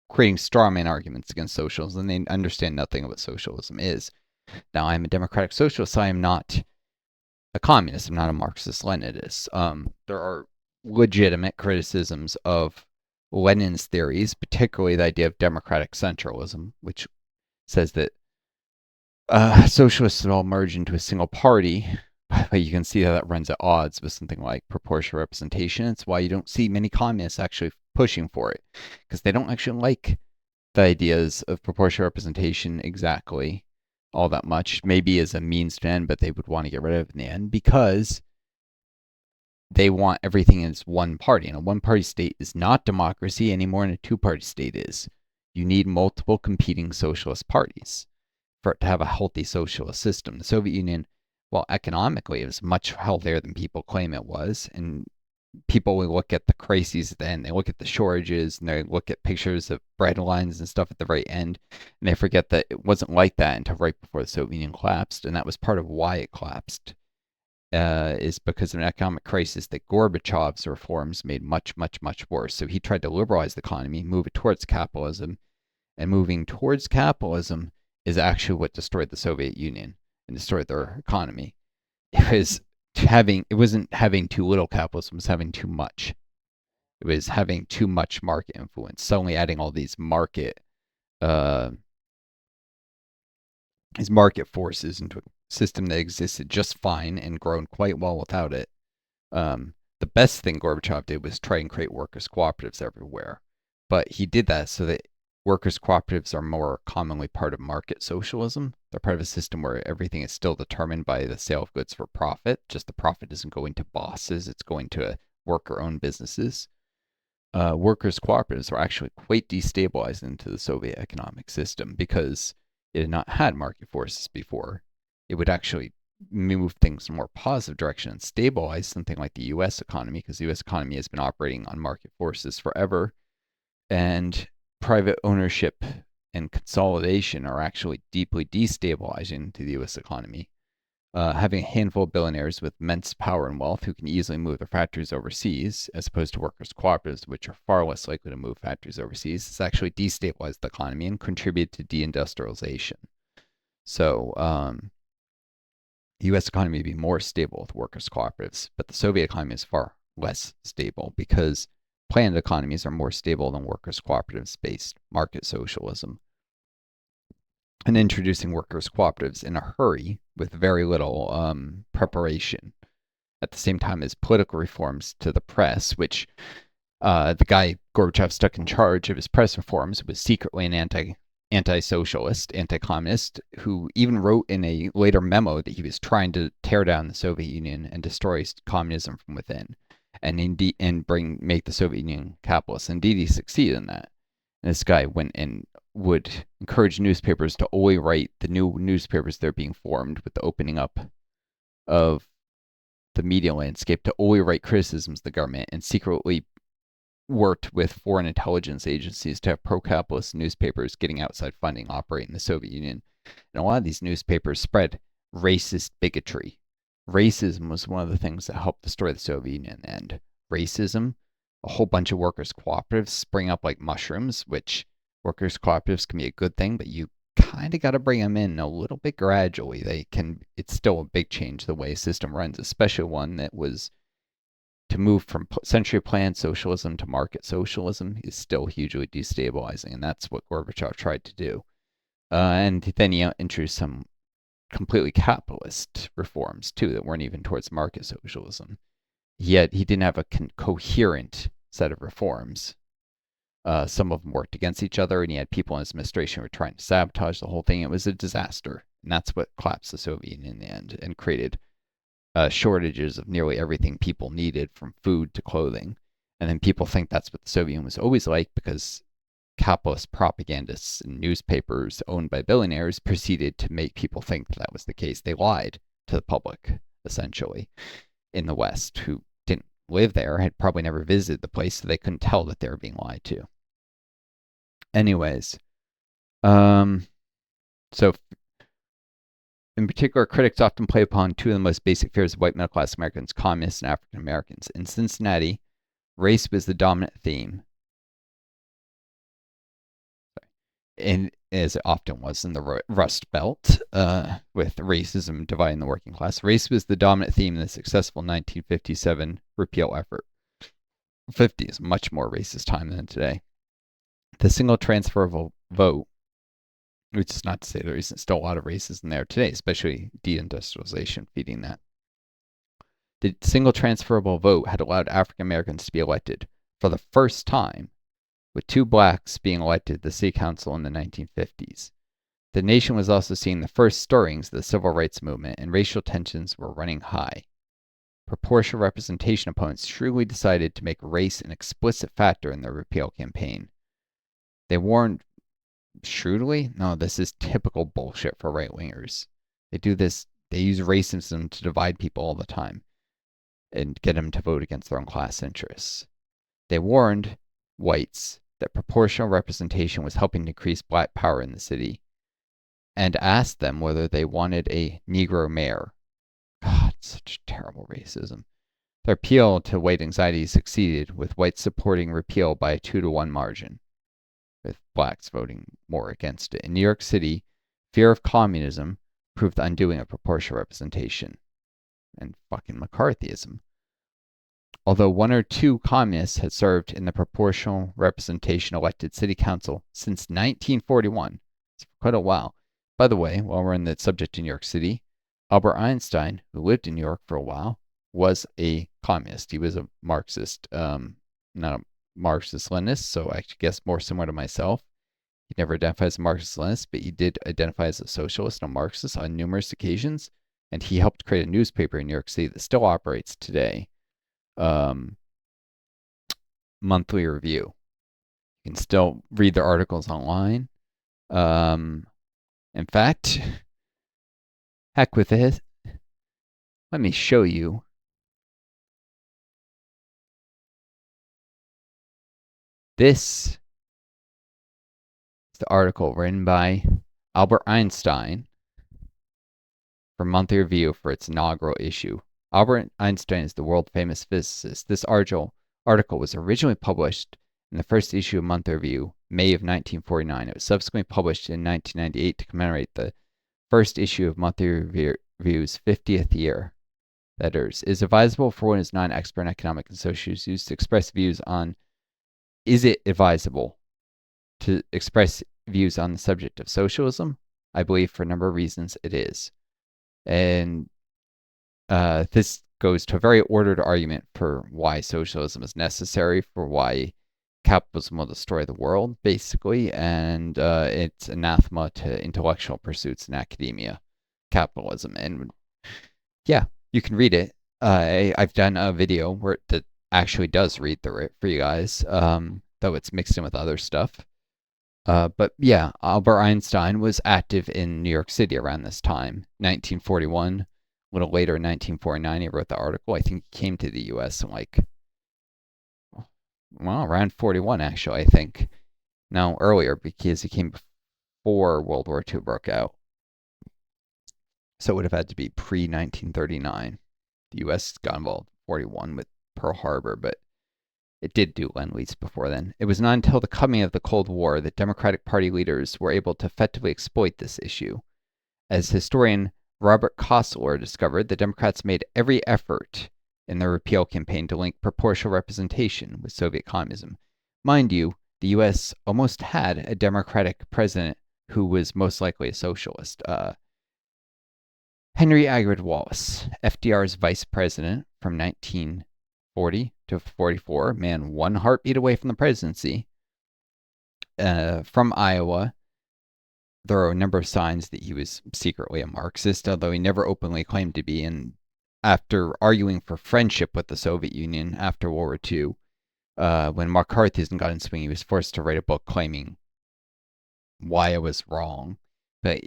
creating strawman arguments against socialism. They understand nothing of what socialism is. Now, I'm a democratic socialist. I am not a communist. I'm not a Marxist Leninist. There are legitimate criticisms of Lenin's theories, particularly the idea of democratic centralism, which says that socialists all merge into a single party. But you can see how that runs at odds with something like proportional representation. It's why you don't see many communists actually pushing for it, because they don't actually like the ideas of proportional representation exactly all that much. Maybe as a means to end, but they would want to get rid of it in the end because they want everything as one party. And a one-party state is not democracy any more than a two-party state is. You need multiple competing socialist parties for it to have a healthy socialist system. The Soviet Union, well, economically, it was much healthier than people claim it was. And people will look at the crises at the end. They look at the shortages and they look at pictures of bread lines and stuff at the very end. And they forget that it wasn't like that until right before the Soviet Union collapsed. And that was part of why it collapsed, is because of an economic crisis that Gorbachev's reforms made much, much, much worse. So he tried to liberalize the economy, move it towards capitalism. And moving towards capitalism is actually what destroyed the Soviet Union and destroyed their economy. It wasn't having too little capitalism, it was having too much. It was having too much market influence. Suddenly adding all these market forces into a system that existed just fine and grown quite well without it. The best thing Gorbachev did was try and create workers' cooperatives everywhere. But he did that so that workers' cooperatives are more commonly part of market socialism. They're part of a system where everything is still determined by the sale of goods for profit. Just the profit isn't going to bosses, it's going to worker-owned businesses. Workers' cooperatives were actually quite destabilizing into the Soviet economic system because it had not had market forces before. It would actually move things in a more positive direction and stabilize something like the U.S. economy, because the U.S. economy has been operating on market forces forever. And private ownership and consolidation are actually deeply destabilizing to the U.S. economy. Having a handful of billionaires with immense power and wealth who can easily move their factories overseas, as opposed to workers' cooperatives, which are far less likely to move factories overseas, has actually destabilized the economy and contributed to deindustrialization. So, the U.S. economy would be more stable with workers' cooperatives, but the Soviet economy is far less stable because planned economies are more stable than workers' cooperatives-based market socialism. And introducing workers' cooperatives in a hurry with very little preparation, at the same time as political reforms to the press, which the guy Gorbachev stuck in charge of his press reforms was secretly an anti-socialist, anti-communist, who even wrote in a later memo that he was trying to tear down the Soviet Union and destroy communism from within, and make the Soviet Union capitalist. Indeed, he succeeded in that. And this guy went and would encourage newspapers to only write the new newspapers that are being formed with the opening up of the media landscape, to only write criticisms of the government, and secretly worked with foreign intelligence agencies to have pro-capitalist newspapers getting outside funding operate in the Soviet Union. And a lot of these newspapers spread racist bigotry. Racism was one of the things that helped destroy the Soviet Union. And racism, a whole bunch of workers' cooperatives spring up like mushrooms, which workers' cooperatives can be a good thing, but you kind of got to bring them in a little bit gradually. It's still a big change the way a system runs, especially one that was to move from century planned socialism to market socialism is still hugely destabilizing, and that's what Gorbachev tried to do. And then he introduced some completely capitalist reforms too that weren't even towards market socialism. Yet he didn't have a coherent set of reforms. Some of them worked against each other, and he had people in his administration who were trying to sabotage the whole thing. It was a disaster, and that's what collapsed the Soviet Union in the end and created shortages of nearly everything people needed, from food to clothing. And then people think that's what the Soviet Union was always like because capitalist propagandists and newspapers owned by billionaires proceeded to make people think that was the case. They lied to the public, essentially, in the West, who didn't live there, had probably never visited the place, so they couldn't tell that they were being lied to. Anyways, so In particular, critics often play upon two of the most basic fears of white middle class Americans, communists and African Americans. In Cincinnati, race was the dominant theme, and as it often was in the Rust Belt, with racism dividing the working class. Race was the dominant theme in the successful 1957 repeal effort. 50 is much more racist time than today. The single transferable vote, which is not to say there isn't still a lot of racism there today, especially deindustrialization feeding that. The single transferable vote had allowed African Americans to be elected for the first time, with two blacks being elected to the city council in the 1950s. The nation was also seeing the first stirrings of the civil rights movement, and racial tensions were running high. Proportional representation opponents shrewdly decided to make race an explicit factor in their repeal campaign. They warned shrewdly? No, this is typical bullshit for right-wingers. They do this, they use racism to divide people all the time and get them to vote against their own class interests. They warned whites that proportional representation was helping to increase black power in the city and asked them whether they wanted a Negro mayor. God, such terrible racism. Their appeal to white anxiety succeeded, with whites supporting repeal by a 2-to-1 margin, with blacks voting more against it. In New York City, fear of communism proved the undoing of proportional representation and fucking McCarthyism. Although one or two communists had served in the proportional representation elected city council since 1941, it's quite a while. By the way, while we're on the subject of New York City, Albert Einstein, who lived in New York for a while, was a communist. He was a Marxist, not a Marxist-Leninist, so I guess more similar to myself. He never identified as a Marxist-Leninist, but he did identify as a socialist and a Marxist on numerous occasions, and he helped create a newspaper in New York City that still operates today. Monthly Review. You can still read their articles online. In fact, heck with it. Let me show you. This is the article written by Albert Einstein for Monthly Review for its inaugural issue. Albert Einstein is the world-famous physicist. This article was originally published in the first issue of Monthly Review, May of 1949. It was subsequently published in 1998 to commemorate the first issue of Monthly Review's 50th year. That is advisable for one who is not an expert in economic and social issues to express views on, is it advisable to express views on the subject of socialism? I believe for a number of reasons it is. And this goes to a very ordered argument for why socialism is necessary, for why capitalism will destroy the world, basically, and it's anathema to intellectual pursuits in academia, capitalism. And yeah, you can read it. I've done a video where that actually does read through it for you guys, though it's mixed in with other stuff. But yeah, Albert Einstein was active in New York City around this time, 1941. A little later in 1949, he wrote the article. I think he came to the U.S. in around 41, actually, I think. No, earlier, because he came before World War II broke out. So it would have had to be pre-1939. The U.S. got involved in 41 with Pearl Harbor, but it did do Lend-Lease before then. It was not until the coming of the Cold War that Democratic Party leaders were able to effectively exploit this issue. As historian Robert Kostler discovered, the Democrats made every effort in their repeal campaign to link proportional representation with Soviet communism. Mind you, the U.S. almost had a Democratic president who was most likely a socialist. Henry Aggard Wallace, FDR's vice president from 1940 to 44, man, one heartbeat away from the presidency, from Iowa. There are a number of signs that he was secretly a Marxist, although he never openly claimed to be. And after arguing for friendship with the Soviet Union after World War II, when McCarthyism got in swing, he was forced to write a book claiming why I was wrong. But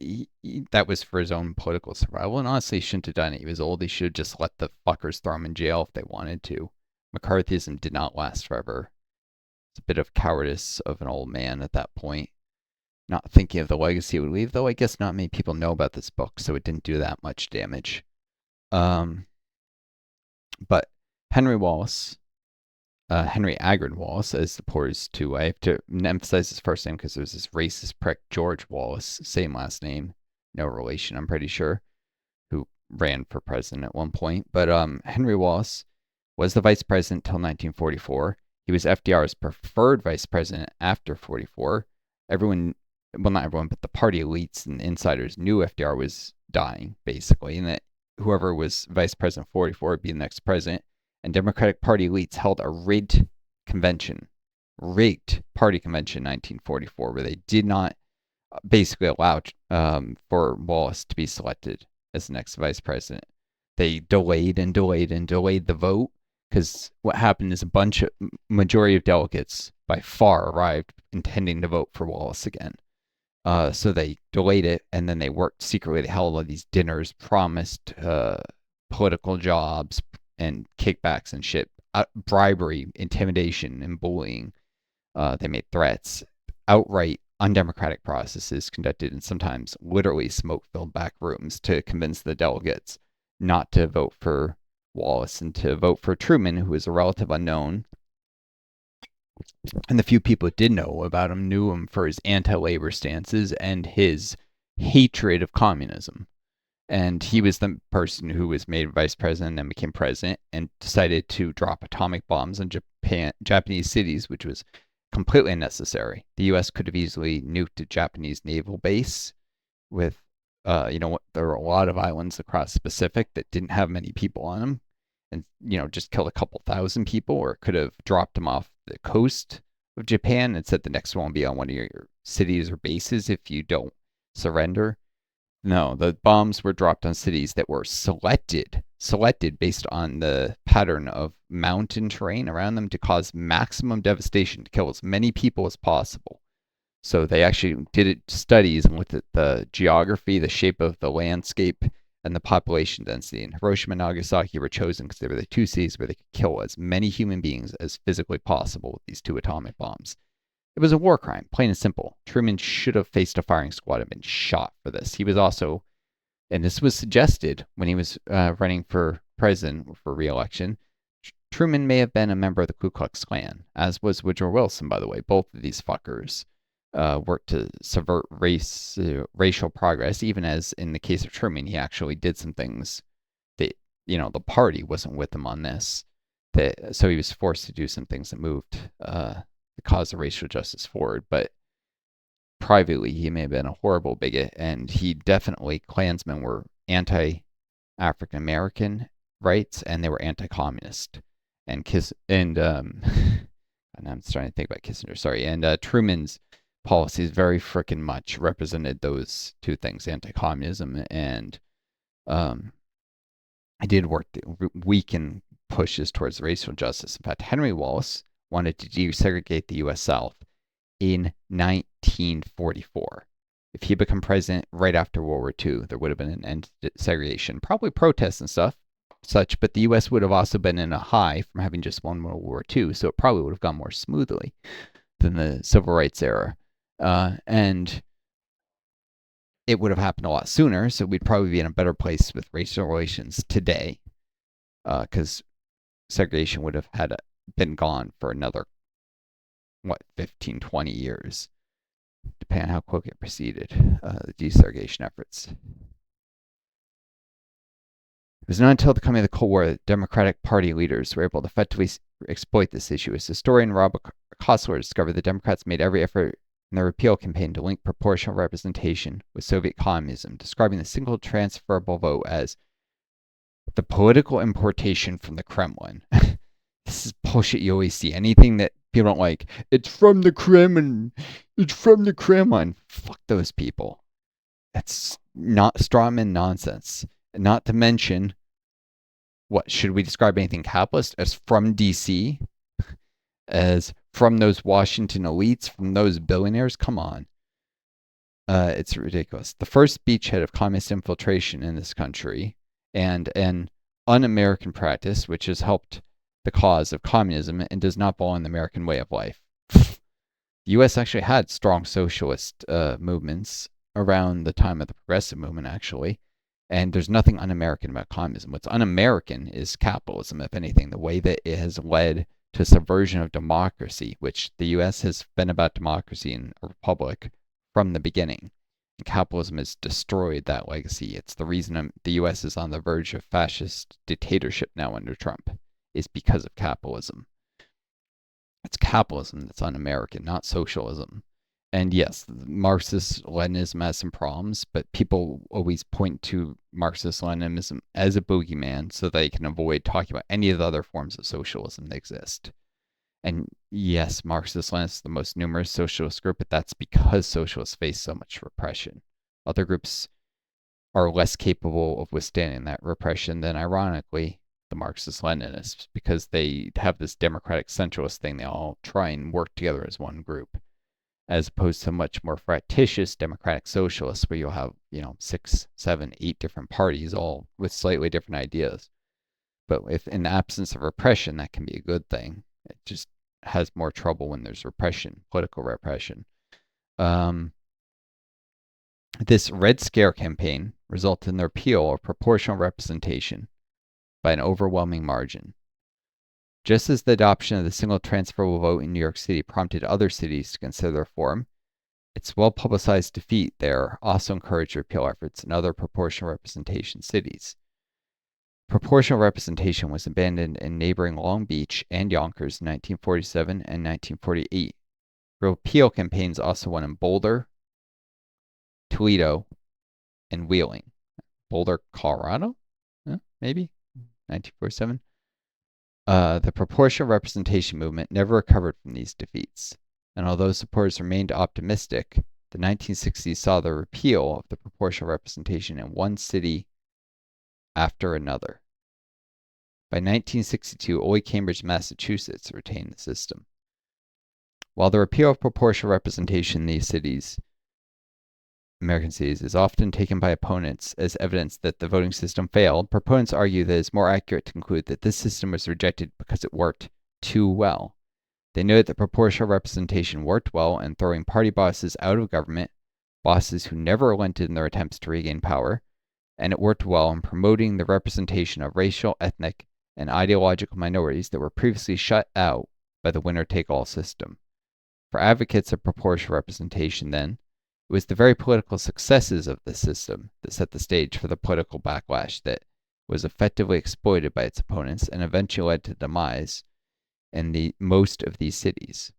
that was for his own political survival. And honestly, he shouldn't have done it. He was old. He should have just let the fuckers throw him in jail if they wanted to. McCarthyism did not last forever. It's a bit of cowardice of an old man at that point. not thinking of the legacy it would leave, though I guess not many people know about this book, so it didn't do that much damage. But Henry Wallace, Henry Agrid Wallace, as opposed to, I have to emphasize his first name because there's this racist prick, George Wallace, same last name, no relation, I'm pretty sure, who ran for president at one point. But Henry Wallace was the vice president until 1944. He was FDR's preferred vice president after 44. Everyone, well, not everyone, but the party elites and insiders knew FDR was dying, basically, and that whoever was vice president 44 would be the next president. And Democratic Party elites held a rigged party convention in 1944, where they did not basically allow for Wallace to be selected as the next vice president. They delayed and delayed and delayed the vote because what happened is majority of delegates by far arrived intending to vote for Wallace again. So they delayed it, and then they worked secretly. They held all these dinners, promised political jobs and kickbacks and shit, bribery, intimidation, and bullying. They made threats, outright undemocratic processes conducted in sometimes literally smoke-filled back rooms to convince the delegates not to vote for Wallace and to vote for Truman, who was a relative unknown. And the few people who did know about him knew him for his anti-labor stances and his hatred of communism. And he was the person who was made vice president and became president and decided to drop atomic bombs on Japanese cities, which was completely unnecessary. The U.S. could have easily nuked a Japanese naval base with, there were a lot of islands across the Pacific that didn't have many people on them, and, just killed a couple thousand people, or it could have dropped them off the coast of Japan and said the next one will be on one of your cities or bases if you don't surrender. No, the bombs were dropped on cities that were selected based on the pattern of mountain terrain around them to cause maximum devastation, to kill as many people as possible. So they actually did studies and looked at the geography, the shape of the landscape, and the population density. And Hiroshima and Nagasaki were chosen because they were the two cities where they could kill as many human beings as physically possible with these two atomic bombs. It was a war crime, plain and simple. Truman should have faced a firing squad and been shot for this. He was also, and this was suggested when he was running for president for re-election, Truman may have been a member of the Ku Klux Klan, as was Woodrow Wilson, by the way. Both of these fuckers worked to subvert racial progress, even as in the case of Truman, he actually did some things that, the party wasn't with him on this. So he was forced to do some things that moved the cause of racial justice forward, but privately he may have been a horrible bigot, and he definitely, Klansmen were anti-African American rights and they were anti-communist. And and I'm starting to think about Kissinger, sorry, and Truman's policies very frickin' much represented those two things, anti-communism and he did work to weaken pushes towards racial justice. In fact, Henry Wallace wanted to desegregate the U.S. South in 1944. If he had become president right after World War II, there would have been an end to segregation, probably protests and such, but the U.S. would have also been in a high from having just won World War II, so it probably would have gone more smoothly than the Civil Rights era. And it would have happened a lot sooner, so we'd probably be in a better place with racial relations today, because segregation would have been gone for another, 15, 20 years, depending on how quick it proceeded, the desegregation efforts. It was not until the coming of the Cold War that Democratic Party leaders were able to effectively exploit this issue. As historian Robert Kostler discovered, the Democrats made every effort in their repeal campaign to link proportional representation with Soviet communism, describing the single transferable vote as the political importation from the Kremlin. This is bullshit you always see. Anything that people don't like, it's from the Kremlin. It's from the Kremlin. Fuck those people. That's not strawman nonsense. Not to mention, what should we describe anything capitalist as from DC? As from those Washington elites, from those billionaires? Come on. It's ridiculous. The first beachhead of communist infiltration in this country and an un-American practice which has helped the cause of communism and does not belong in the American way of life. The U.S. actually had strong socialist movements around the time of the progressive movement, actually. And there's nothing un-American about communism. What's un-American is capitalism, if anything, the way that it has led to subversion of democracy, which the U.S. has been about democracy and a republic from the beginning. And capitalism has destroyed that legacy. It's the reason the U.S. is on the verge of fascist dictatorship now under Trump, is because of capitalism. It's capitalism that's un-American, not socialism. And yes, Marxist Leninism has some problems, but people always point to Marxist Leninism as a boogeyman so they can avoid talking about any of the other forms of socialism that exist. And yes, Marxist Leninism is the most numerous socialist group, but that's because socialists face so much repression. Other groups are less capable of withstanding that repression than, ironically, the Marxist Leninists, because they have this democratic centralist thing. They all try and work together as one group, as opposed to much more fractious democratic socialists, where you'll have, 6, 7, 8 different parties, all with slightly different ideas. But if in the absence of repression, that can be a good thing. It just has more trouble when there's repression, political repression. This Red Scare campaign resulted in the repeal of proportional representation by an overwhelming margin. Just as the adoption of the single transferable vote in New York City prompted other cities to consider the reform, its well-publicized defeat there also encouraged repeal efforts in other proportional representation cities. Proportional representation was abandoned in neighboring Long Beach and Yonkers in 1947 and 1948. Repeal campaigns also won in Boulder, Toledo, and Wheeling. Boulder, Colorado? Maybe? 1947. The proportional representation movement never recovered from these defeats, and although supporters remained optimistic, the 1960s saw the repeal of the proportional representation in one city after another. By 1962, only Cambridge, Massachusetts retained the system. While the repeal of proportional representation in these cities, American cities, is often taken by opponents as evidence that the voting system failed, proponents argue that it's more accurate to conclude that this system was rejected because it worked too well. They noted that proportional representation worked well in throwing party bosses out of government, bosses who never relented in their attempts to regain power, and it worked well in promoting the representation of racial, ethnic, and ideological minorities that were previously shut out by the winner-take-all system. For advocates of proportional representation, then, it was the very political successes of the system that set the stage for the political backlash that was effectively exploited by its opponents and eventually led to demise in most of these cities.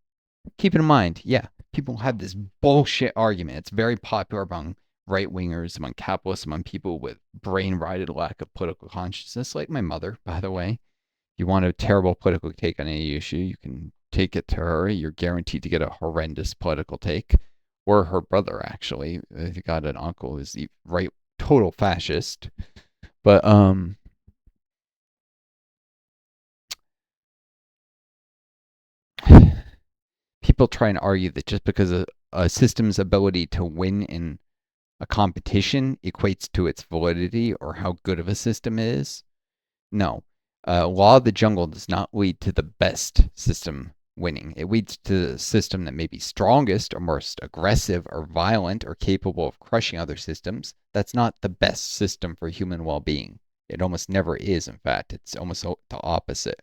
Keep in mind, people have this bullshit argument. It's very popular among right-wingers, among capitalists, among people with brain-rotted lack of political consciousness, like my mother, by the way. If you want a terrible political take on any issue, you can take it to her. You're guaranteed to get a horrendous political take. Or her brother, actually. They got an uncle who's the right total fascist. But people try and argue that just because a system's ability to win in a competition equates to its validity or how good of a system is. No. Law of the jungle does not lead to the best system winning. It leads to a system that may be strongest or most aggressive or violent or capable of crushing other systems. That's not the best system for human well-being. It almost never is, in fact. It's almost the opposite.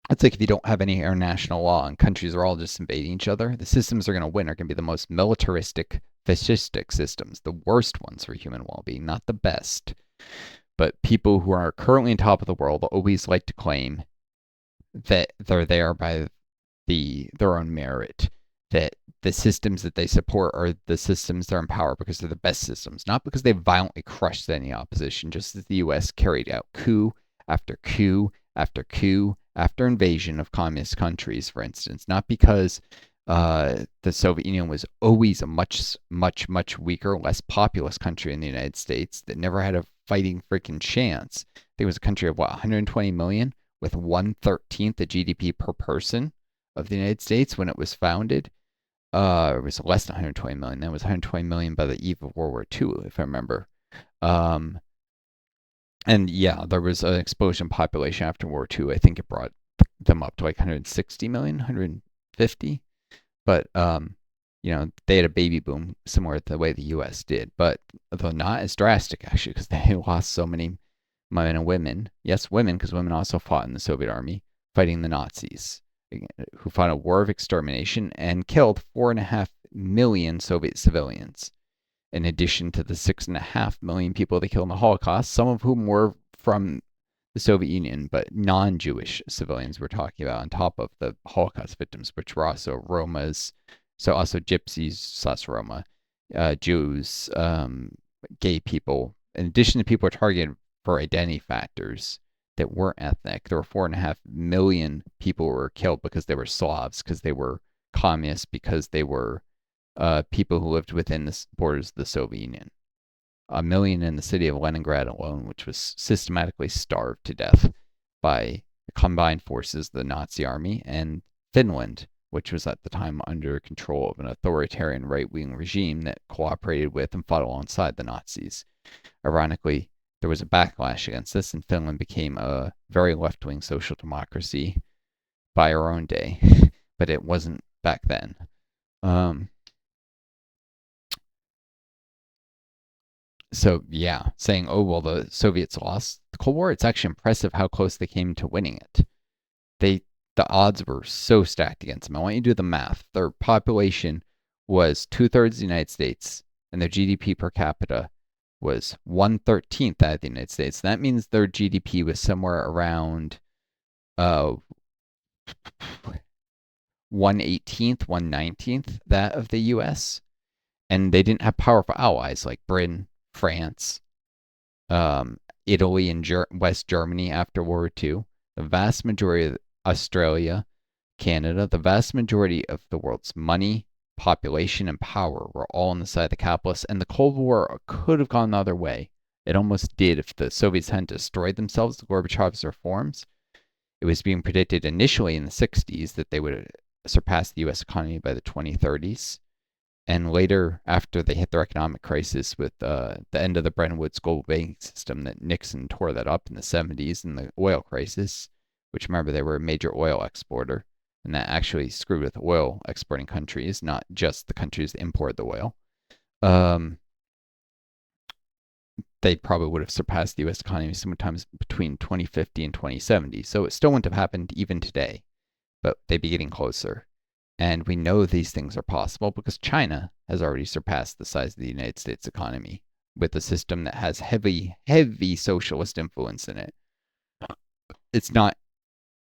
It's like if you don't have any international law and countries are all just invading each other, the systems are going to win are going to be the most militaristic, fascistic systems, the worst ones for human well-being, not the best. But people who are currently on top of the world always like to claim that they're there by their own merit, that the systems that they support are the systems they're in power because they're the best systems, not because they violently crushed any opposition, just as the U.S. carried out coup after coup after coup after invasion of communist countries, for instance, not because the Soviet Union was always a much, much, much weaker, less populous country in the United States that never had a fighting freaking chance. I think it was a country of 120 million with 1/13 of GDP per person of the United States when it was founded. It was less than 120 million. That was 120 million by the eve of World War II, if I remember. And there was an explosion in population after World War II. I think it brought them up to like 160 million, 150. But they had a baby boom similar to the way the U.S. did, but though not as drastic actually, because they lost so many men and women. Yes, women, because women also fought in the Soviet army fighting the Nazis, who fought a war of extermination and killed 4.5 million Soviet civilians, in addition to the 6.5 million people they killed in the Holocaust, some of whom were from the Soviet Union, but non-Jewish civilians we're talking about, on top of the Holocaust victims, which were also Romas, so also Gypsies / Roma, Jews, gay people. In addition to people targeted for identity factors that weren't ethnic, there were 4.5 million people who were killed because they were Slavs, because they were communists, because they were people who lived within the borders of the Soviet Union. 1 million in the city of Leningrad alone, which was systematically starved to death by the combined forces, the Nazi army, and Finland, which was at the time under control of an authoritarian right-wing regime that cooperated with and fought alongside the Nazis. Ironically, there was a backlash against this, and Finland became a very left-wing social democracy by our own day, but it wasn't back then. So yeah, saying, oh well, the Soviets lost the Cold War, it's actually impressive how close they came to winning it. The odds were so stacked against them. I want you to do the math. Their population was 2/3 of the United States, and their GDP per capita was 1/13 that of the United States. That means their GDP was somewhere around 1/18th, 1/19th that of the U.S. And they didn't have powerful allies like Britain, France, Italy, and West Germany after World War II. The vast majority of Australia, Canada, the vast majority of the world's money, population, and power were all on the side of the capitalists, and the Cold War could have gone the other way. It almost did if the Soviets hadn't destroyed themselves, the Gorbachev's reforms. It was being predicted initially in the 60s that they would surpass the U.S. economy by the 2030s. And later, after they hit their economic crisis with the end of the Bretton Woods global banking system, that Nixon tore that up in the 70s, and the oil crisis, which remember they were a major oil exporter, and that actually screwed with oil exporting countries, not just the countries that import the oil. They probably would have surpassed the U.S. economy sometimes between 2050 and 2070. So it still wouldn't have happened even today, but they'd be getting closer. And we know these things are possible because China has already surpassed the size of the United States economy with a system that has heavy, heavy socialist influence in it. It's not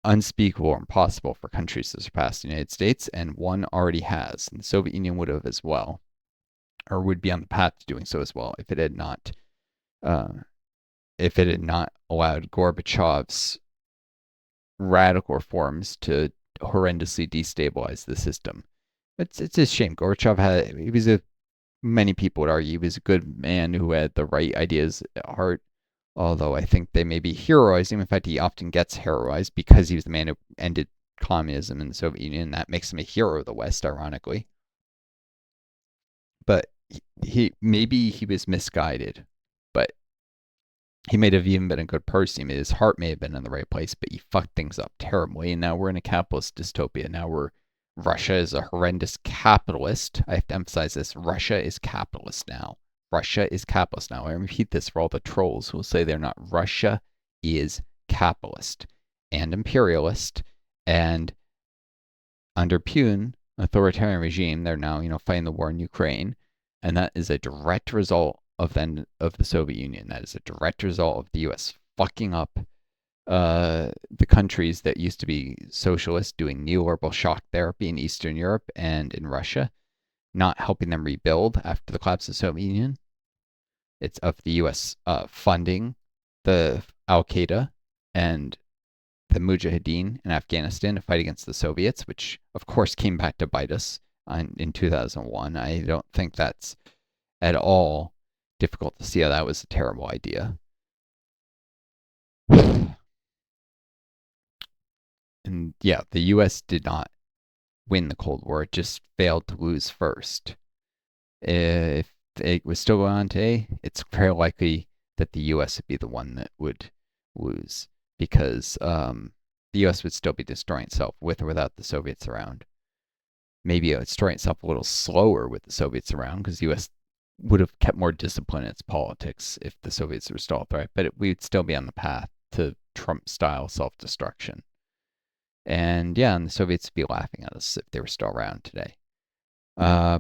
unspeakable or impossible for countries to surpass the United States, and one already has. And the Soviet Union would have as well, or would be on the path to doing so as well if it had not allowed Gorbachev's radical reforms to horrendously destabilize the system. It's a shame. Gorbachev many people would argue he was a good man who had the right ideas at heart, although I think they may be heroized him. In fact, he often gets heroized because he was the man who ended communism in the Soviet Union, and that makes him a hero of the West, ironically. But maybe he was misguided, but he may have even been a good person. His heart may have been in the right place, but he fucked things up terribly. And now we're in a capitalist dystopia. Russia is a horrendous capitalist. I have to emphasize this. Russia is capitalist now. Russia is capitalist now. I repeat this for all the trolls who will say they're not. Russia is capitalist and imperialist. And under Putin, authoritarian regime, they're now, fighting the war in Ukraine. And that is a direct result of the Soviet Union. That is a direct result of the U.S. fucking up the countries that used to be socialist, doing neoliberal shock therapy in Eastern Europe and in Russia, not helping them rebuild after the collapse of the Soviet Union. It's of the U.S. Funding the Al-Qaeda and the Mujahideen in Afghanistan to fight against the Soviets, which of course came back to bite us in 2001. I don't think that's at all difficult to see how that was a terrible idea. And yeah, the U.S. did not win the Cold War. It just failed to lose first. If it was still going on today, it's very likely that the U.S. would be the one that would lose because the U.S. would still be destroying itself with or without the Soviets around. maybe destroying itself a little slower with the Soviets around, because the U.S. would have kept more discipline in its politics if the Soviets were still a threat, but we'd still be on the path to Trump-style self-destruction. And yeah, and the Soviets would be laughing at us if they were still around today.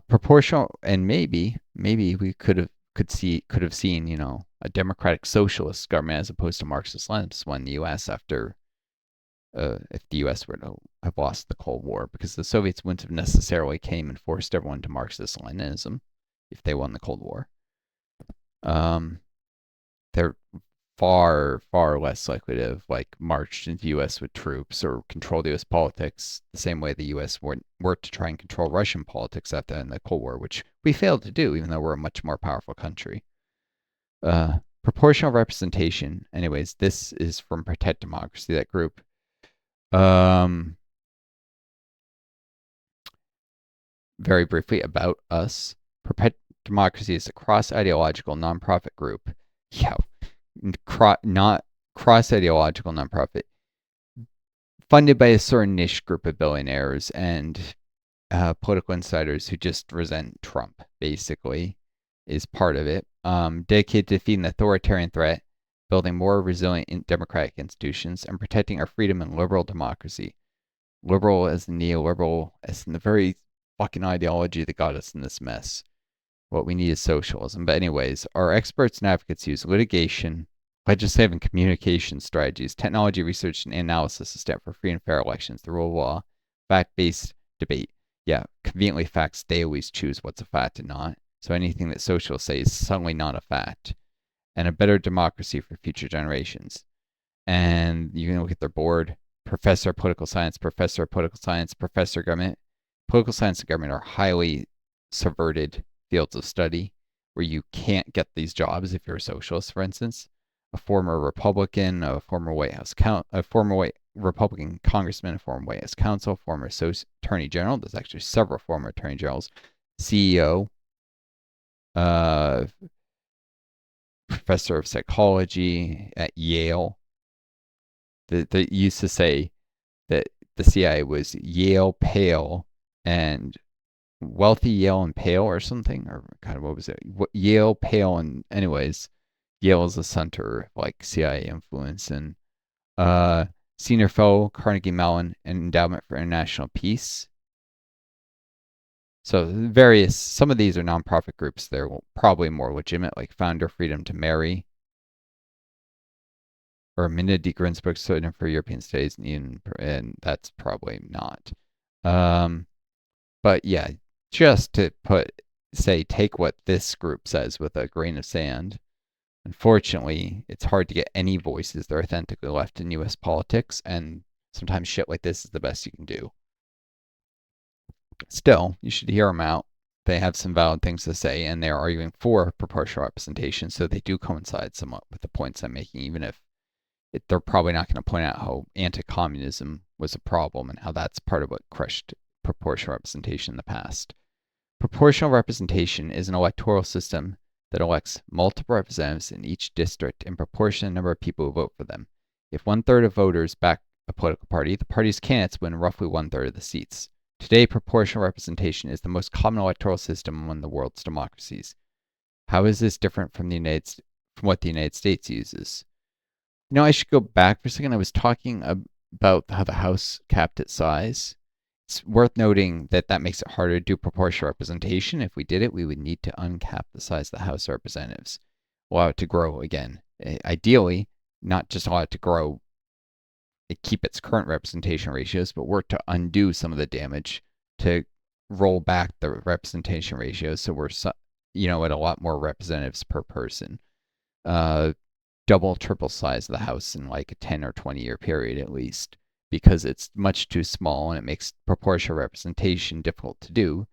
Proportional, and maybe we could have seen, a democratic socialist government as opposed to Marxist-Leninists when the U.S. after if the U.S. were to have lost the Cold War, because the Soviets wouldn't have necessarily came and forced everyone to Marxist-Leninism if they won the Cold War. They're far, far less likely to have marched into the U.S. with troops or controlled U.S. politics the same way the U.S. worked to try and control Russian politics after the Cold War, which we failed to do, even though we're a much more powerful country. Proportional representation. Anyways, this is from Protect Democracy, that group. Very briefly about us. Protect Democracy is a cross-ideological nonprofit group. Yeah, not cross-ideological nonprofit, funded by a certain niche group of billionaires and political insiders who just resent Trump, basically, is part of it. Dedicated to defeating the authoritarian threat, building more resilient democratic institutions, and protecting our freedom and liberal democracy. Liberal as in neoliberal, as in the very fucking ideology that got us in this mess. What we need is socialism. But anyways, our experts and advocates use litigation, legislative and communication strategies, technology research and analysis to stand for free and fair elections, the rule of law, fact-based debate. Yeah, conveniently facts, they always choose what's a fact and not. So anything that socialists say is suddenly not a fact. And a better democracy for future generations. And you can look at their board. Professor of political science, professor of political science, professor of government. Political science and government are highly subverted fields of study where you can't get these jobs if you're a socialist, for instance. A former Republican, a former Republican congressman, a former White House counsel, former attorney general. There's actually several former attorney generals. CEO, professor of psychology at Yale. They used to say that the CIA was Yale, pale, and wealthy Yale and pale or something, or God, what was it? Yale, pale, and anyways, Yale is the center of CIA influence, and senior fellow Carnegie Mellon and Endowment for International Peace. So some of these are nonprofit groups. They're probably more legitimate, like Founder Freedom to Marry, or Minna D. Grinsburg Center for European Studies, and that's probably not. But yeah, just to take what this group says with a grain of sand. Unfortunately, it's hard to get any voices that are authentically left in U.S. politics, and sometimes shit like this is the best you can do. Still, you should hear them out. They have some valid things to say, and they're arguing for proportional representation, so they do coincide somewhat with the points I'm making, even if they're probably not going to point out how anti-communism was a problem and how that's part of what crushed proportional representation in the past. Proportional representation is an electoral system that elects multiple representatives in each district in proportion to the number of people who vote for them. If 1/3 of voters back a political party, the party's candidates win roughly 1/3 of the seats. Today, proportional representation is the most common electoral system among the world's democracies. How is this different from what the United States uses? I should go back for a second. I was talking about how the House capped its size. It's worth noting that makes it harder to do proportional representation. If we did it, we would need to uncap the size of the House of Representatives, allow it to grow again. Ideally, not just allow it to grow, keep its current representation ratios, but work to undo some of the damage to roll back the representation ratios so we're at a lot more representatives per person. Double, triple size of the House in a 10 or 20 year period at least, because it's much too small and it makes proportional representation difficult to do.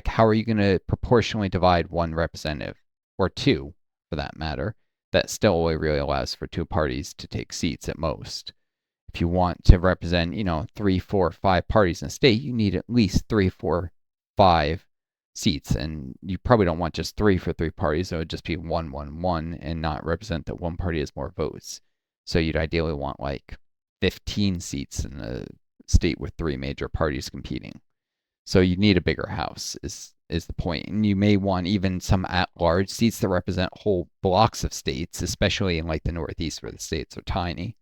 How are you going to proportionally divide one representative, or two for that matter, that still only really allows for two parties to take seats at most? If you want to represent, 3, 4, 5 parties in a state, you need at least 3, 4, 5 seats, and you probably don't want just 3 for 3 parties. It would just be 1, 1, 1, and not represent that one party has more votes. So you'd ideally want 15 seats in a state with 3 major parties competing. So you need a bigger house is the point. And you may want even some at-large seats that represent whole blocks of states, especially in like the Northeast where the states are tiny.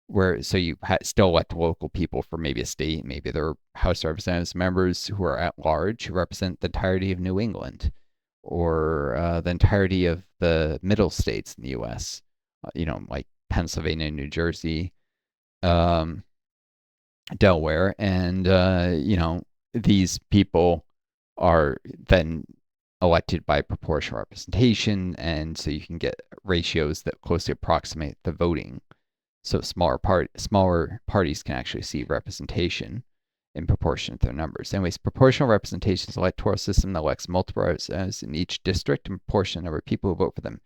Where so you still elect local people for maybe a state, maybe they're House of Representatives members who are at large who represent the entirety of New England or the entirety of the middle states in the U.S. Like Pennsylvania, New Jersey, um, Delaware, and these people are then elected by proportional representation, and so you can get ratios that closely approximate the voting. So smaller parties can actually see representation in proportion to their numbers. Anyways, proportional representation is an electoral system that elects multiple representatives in each district in proportion to the number of people who vote for them.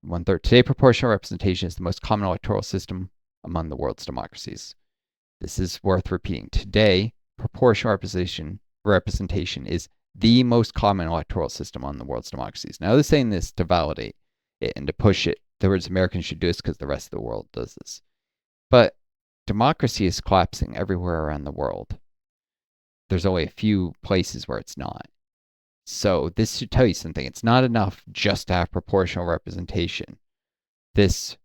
1/3. Today, proportional representation is the most common electoral system among the world's democracies. This is worth repeating. Today, proportional representation is the most common electoral system on the world's democracies. Now, they're saying this to validate it and to push it. In other words, Americans should do this because the rest of the world does this. But democracy is collapsing everywhere around the world. There's only a few places where it's not. So this should tell you something. It's not enough just to have proportional representation. This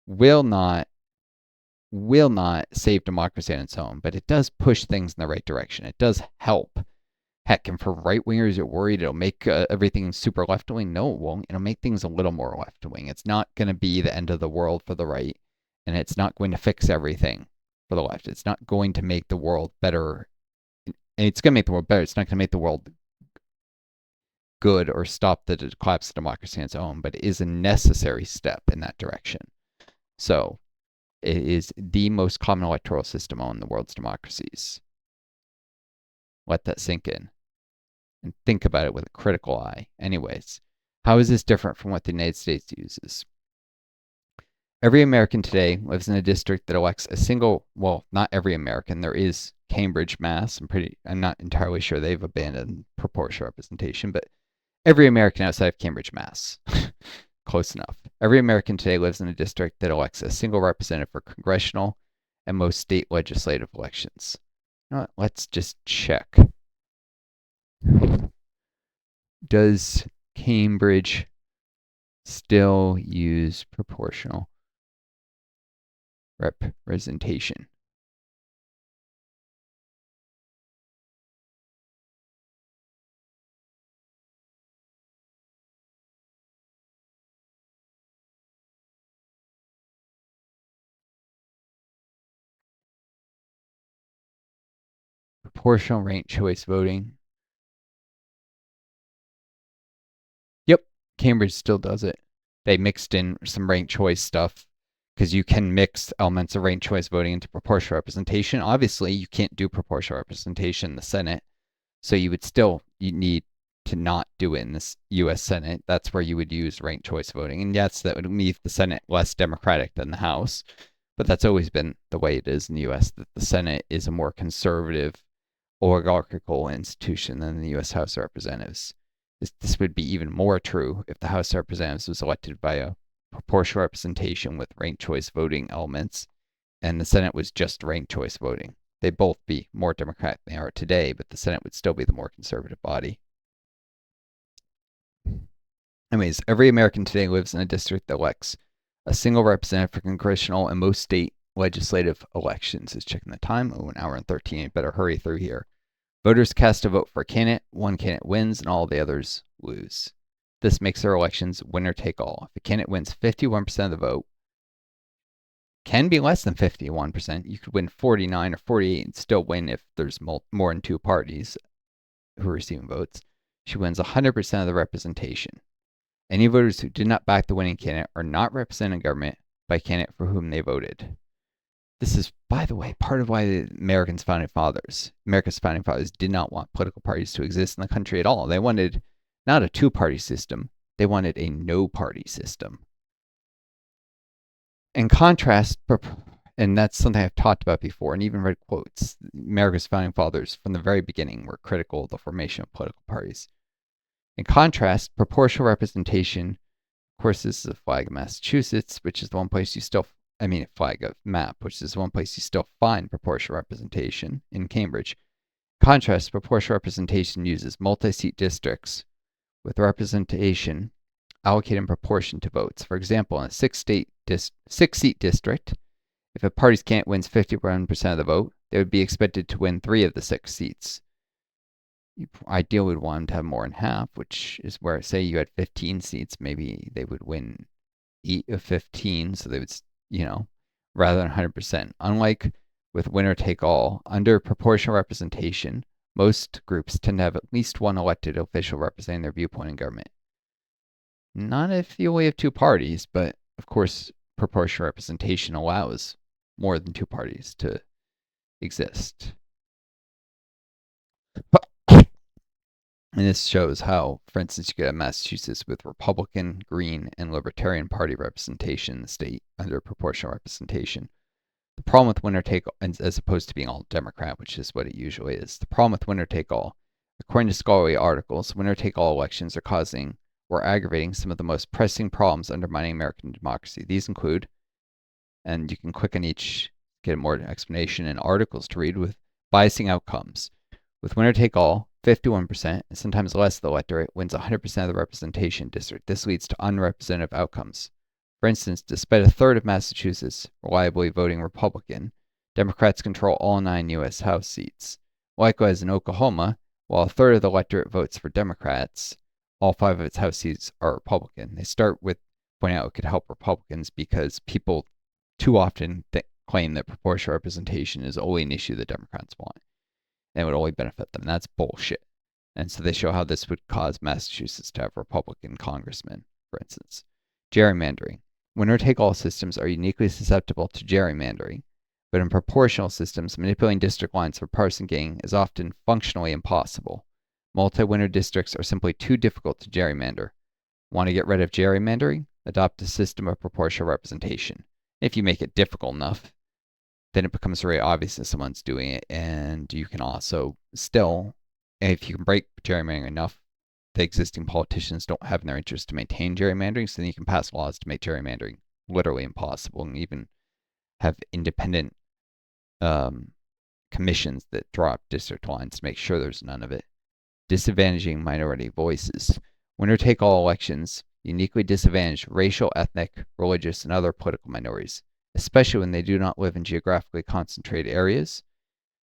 will not save democracy on its own, but it does push things in the right direction. It does help. Heck, and for right wingers you're worried it'll make everything super left wing. No, it won't. It'll make things a little more left wing. It's not going to be the end of the world for the right, and it's not going to fix everything for the left. It's not going to make the world better. It's going to make the world better. It's not going to make the world good or stop the collapse of democracy on its own, but it is a necessary step in that direction. So it is the most common electoral system on the world's democracies. Let that sink in and think about it with a critical eye. Anyways, how is this different from what the United States uses? Every American today lives in a district that elects a single, well, not every American. There is Cambridge, Mass. I'm not entirely sure they've abandoned proportional representation, but every American outside of Cambridge, Mass. Close enough. Every American today lives in a district that elects a single representative for congressional and most state legislative elections. Let's just check. Does Cambridge still use proportional representation? Proportional ranked choice voting. Yep, Cambridge still does it. They mixed in some ranked choice stuff because you can mix elements of ranked choice voting into proportional representation. Obviously, you can't do proportional representation in the Senate, so you need to not do it in this U.S. Senate. That's where you would use ranked choice voting. And yes, that would make the Senate less democratic than the House, but that's always been the way it is in the U.S., that the Senate is a more conservative, oligarchical institution than the U.S. House of Representatives. This would be even more true if the House of Representatives was elected by a proportional representation with ranked choice voting elements, and the Senate was just ranked choice voting. They'd both be more democratic than they are today, but the Senate would still be the more conservative body. Anyways, every American today lives in a district that elects a single representative for congressional and most state legislative elections. Is checking the time. Oh, 1 hour and 13. I better hurry through here. Voters cast a vote for a candidate. One candidate wins, and all the others lose. This makes their elections winner take all. If a candidate wins 51% of the vote, can be less than 51%. You could win 49 or 48 and still win if there's more than two parties who are receiving votes. She wins 100% of the representation. Any voters who did not back the winning candidate are not represented in government by a candidate for whom they voted. This is, by the way, part of why the America's founding fathers did not want political parties to exist in the country at all. They wanted not a two-party system. They wanted a no-party system. In contrast, and that's something I've talked about before and even read quotes, America's founding fathers from the very beginning were critical of the formation of political parties. In contrast, proportional representation, of course, this is a flag of Massachusetts, which is the one place a flag of map, which is one place you still find proportional representation in Cambridge. Contrast, proportional representation uses multi-seat districts with representation allocated in proportion to votes. For example, in a six-seat district, if a party's candidate wins 51% of the vote, they would be expected to win 3 of the 6 seats. You ideally would want them to have more than half, which is where, say, you had 15 seats, maybe they would win 8 of 15, so they would, rather than 100%. Unlike with winner take all, under proportional representation, most groups tend to have at least one elected official representing their viewpoint in government. Not if you only have 2 parties, but of course, proportional representation allows more than 2 parties to exist. And this shows how, for instance, you could have Massachusetts with Republican, Green, and Libertarian Party representation in the state under proportional representation. The problem with winner take all, as opposed to being all Democrat, which is what it usually is, the problem with winner take all, according to scholarly articles, winner take all elections are causing or aggravating some of the most pressing problems undermining American democracy. These include, and you can click on each, get more explanation in articles to read, with biasing outcomes. With winner take all, 51%, and sometimes less of the electorate, wins 100% of the representation district. This leads to unrepresentative outcomes. For instance, despite a third of Massachusetts reliably voting Republican, Democrats control all 9 U.S. House seats. Likewise, in Oklahoma, while a third of the electorate votes for Democrats, all 5 of its House seats are Republican. They start with pointing out it could help Republicans because people too often claim that proportional representation is only an issue that Democrats want, and it would only benefit them. That's bullshit. And so they show how this would cause Massachusetts to have Republican congressmen, for instance. Gerrymandering. Winner-take-all systems are uniquely susceptible to gerrymandering, but in proportional systems, manipulating district lines for partisan gain is often functionally impossible. Multi-winner districts are simply too difficult to gerrymander. Want to get rid of gerrymandering? Adopt a system of proportional representation. If you make it difficult enough, then it becomes very obvious that someone's doing it, and you can also still, if you can break gerrymandering enough, the existing politicians don't have in their interest to maintain gerrymandering, so then you can pass laws to make gerrymandering literally impossible, and even have independent commissions that draw up district lines to make sure there's none of it. Disadvantaging minority voices. Winner-take-all elections uniquely disadvantage racial, ethnic, religious, and other political minorities, especially when they do not live in geographically concentrated areas,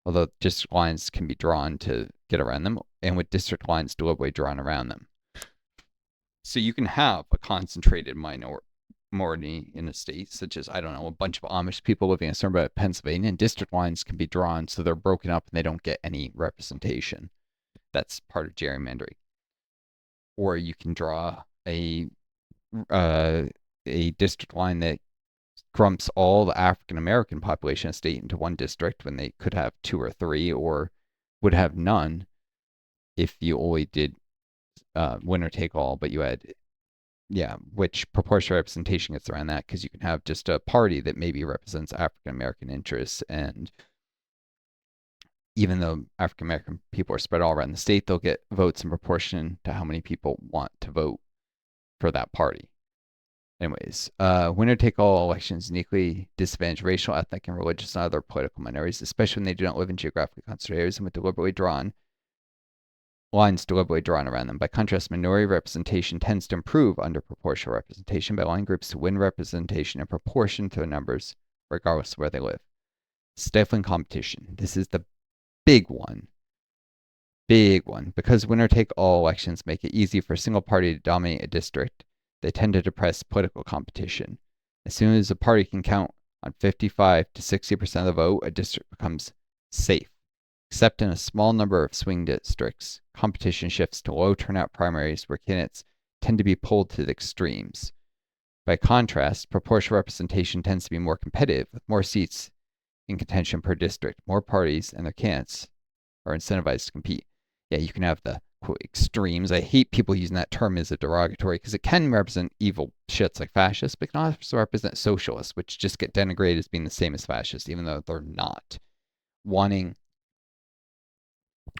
although district lines can be drawn to get around them, and with district lines deliberately drawn around them. So you can have a concentrated minority in a state, such as, I don't know, a bunch of Amish people living in a certain part of Pennsylvania, and district lines can be drawn so they're broken up and they don't get any representation. That's part of gerrymandering. Or you can draw a district line that grumps all the African American population of state into one district when they could have 2 or 3, or would have none if you only did winner take all, but you had, which proportional representation gets around that, because you can have just a party that maybe represents African American interests, and even though African American people are spread all around the state, they'll get votes in proportion to how many people want to vote for that party. Anyways, winner-take-all elections uniquely disadvantage racial, ethnic, and religious and other political minorities, especially when they do not live in geographically concentrated areas and with lines deliberately drawn around them. By contrast, minority representation tends to improve under proportional representation by allowing groups to win representation in proportion to their numbers, regardless of where they live. Stifling competition. This is the big one. Because winner-take-all elections make it easy for a single party to dominate a district, they tend to depress political competition. As soon as a party can count on 55 to 60% of the vote, a district becomes safe. Except in a small number of swing districts, competition shifts to low turnout primaries where candidates tend to be pulled to the extremes. By contrast, proportional representation tends to be more competitive, with more seats in contention per district. More parties and their candidates are incentivized to compete. Yeah, you can have the quote extremes. I hate people using that term as a derogatory because it can represent evil shits like fascists, but it can also represent socialists, which just get denigrated as being the same as fascists, even though they're not. Wanting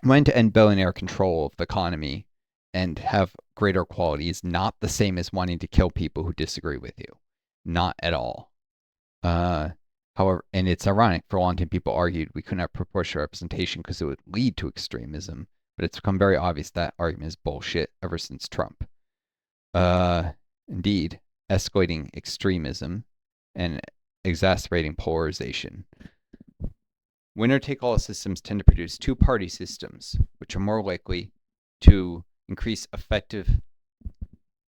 to end billionaire control of the economy and have greater equality is not the same as wanting to kill people who disagree with you. Not at all. However, and it's ironic, for a long time people argued we couldn't have proportional representation because it would lead to extremism, but it's become very obvious that argument is bullshit ever since Trump. Indeed, escalating extremism and exacerbating polarization. Winner-take-all systems tend to produce two-party systems, which are more likely to increase effective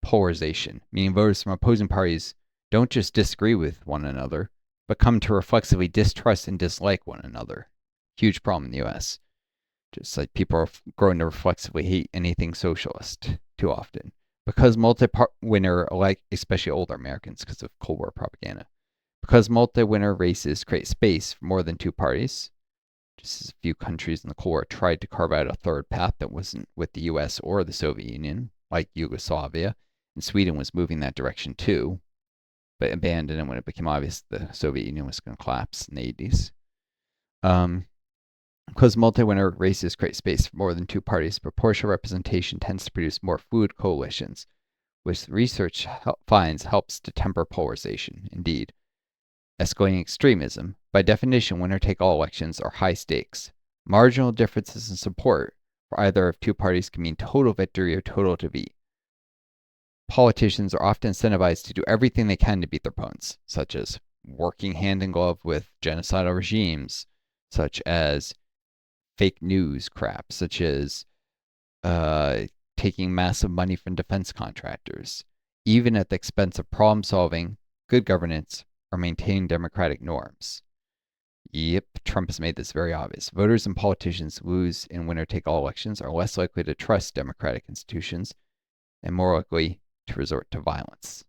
polarization, meaning voters from opposing parties don't just disagree with one another, but come to reflexively distrust and dislike one another. Huge problem in the US. Just like people are growing to reflexively hate anything socialist too often. Because multi-winner, like especially older Americans because of Cold War propaganda, because multi-winner races create space for more than two parties, just as a few countries in the Cold War tried to carve out a third path that wasn't with the US or the Soviet Union, like Yugoslavia, and Sweden was moving that direction too, but abandoned it when it became obvious the Soviet Union was going to collapse in the 80s. Because multi-winner races create space for more than two parties, proportional representation tends to produce more fluid coalitions, which research finds helps to temper polarization. Indeed, escalating extremism, by definition, winner-take-all elections are high stakes. Marginal differences in support for either of two parties can mean total victory or total defeat. Politicians are often incentivized to do everything they can to beat their opponents, such as working hand in glove with genocidal regimes, such as fake news crap, such as taking massive money from defense contractors, even at the expense of problem solving, good governance, or maintaining democratic norms. Yep, Trump has made this very obvious. Voters and politicians who lose in winner-take-all elections are less likely to trust democratic institutions and more likely to resort to violence.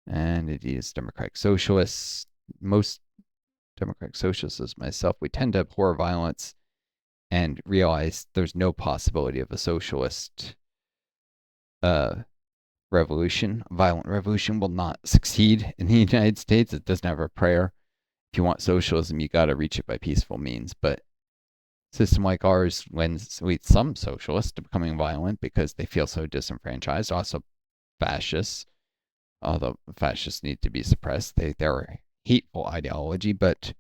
And it is democratic socialists. Most democratic socialists, as myself, we tend to abhor violence and realize there's no possibility of a socialist revolution. A violent revolution will not succeed in the United States. It doesn't have a prayer. If you want socialism, you got to reach it by peaceful means. But a system like ours leads some socialists to becoming violent because they feel so disenfranchised. Also, fascists, although fascists need to be suppressed. They're a hateful ideology, but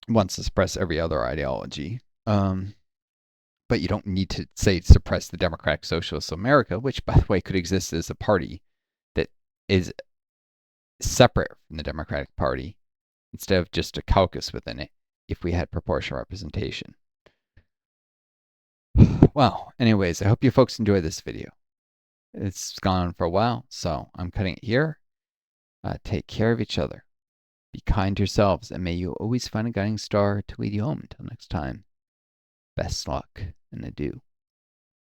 wants to suppress every other ideology. But you don't need to say suppress the Democratic Socialists of America, which, by the way, could exist as a party that is separate from the Democratic Party instead of just a caucus within it if we had proportional representation. Well, anyways, I hope you folks enjoyed this video. It's gone on for a while, so I'm cutting it here. Take care of each other. Be kind to yourselves, and may you always find a guiding star to lead you home. Until next time, best luck and adieu.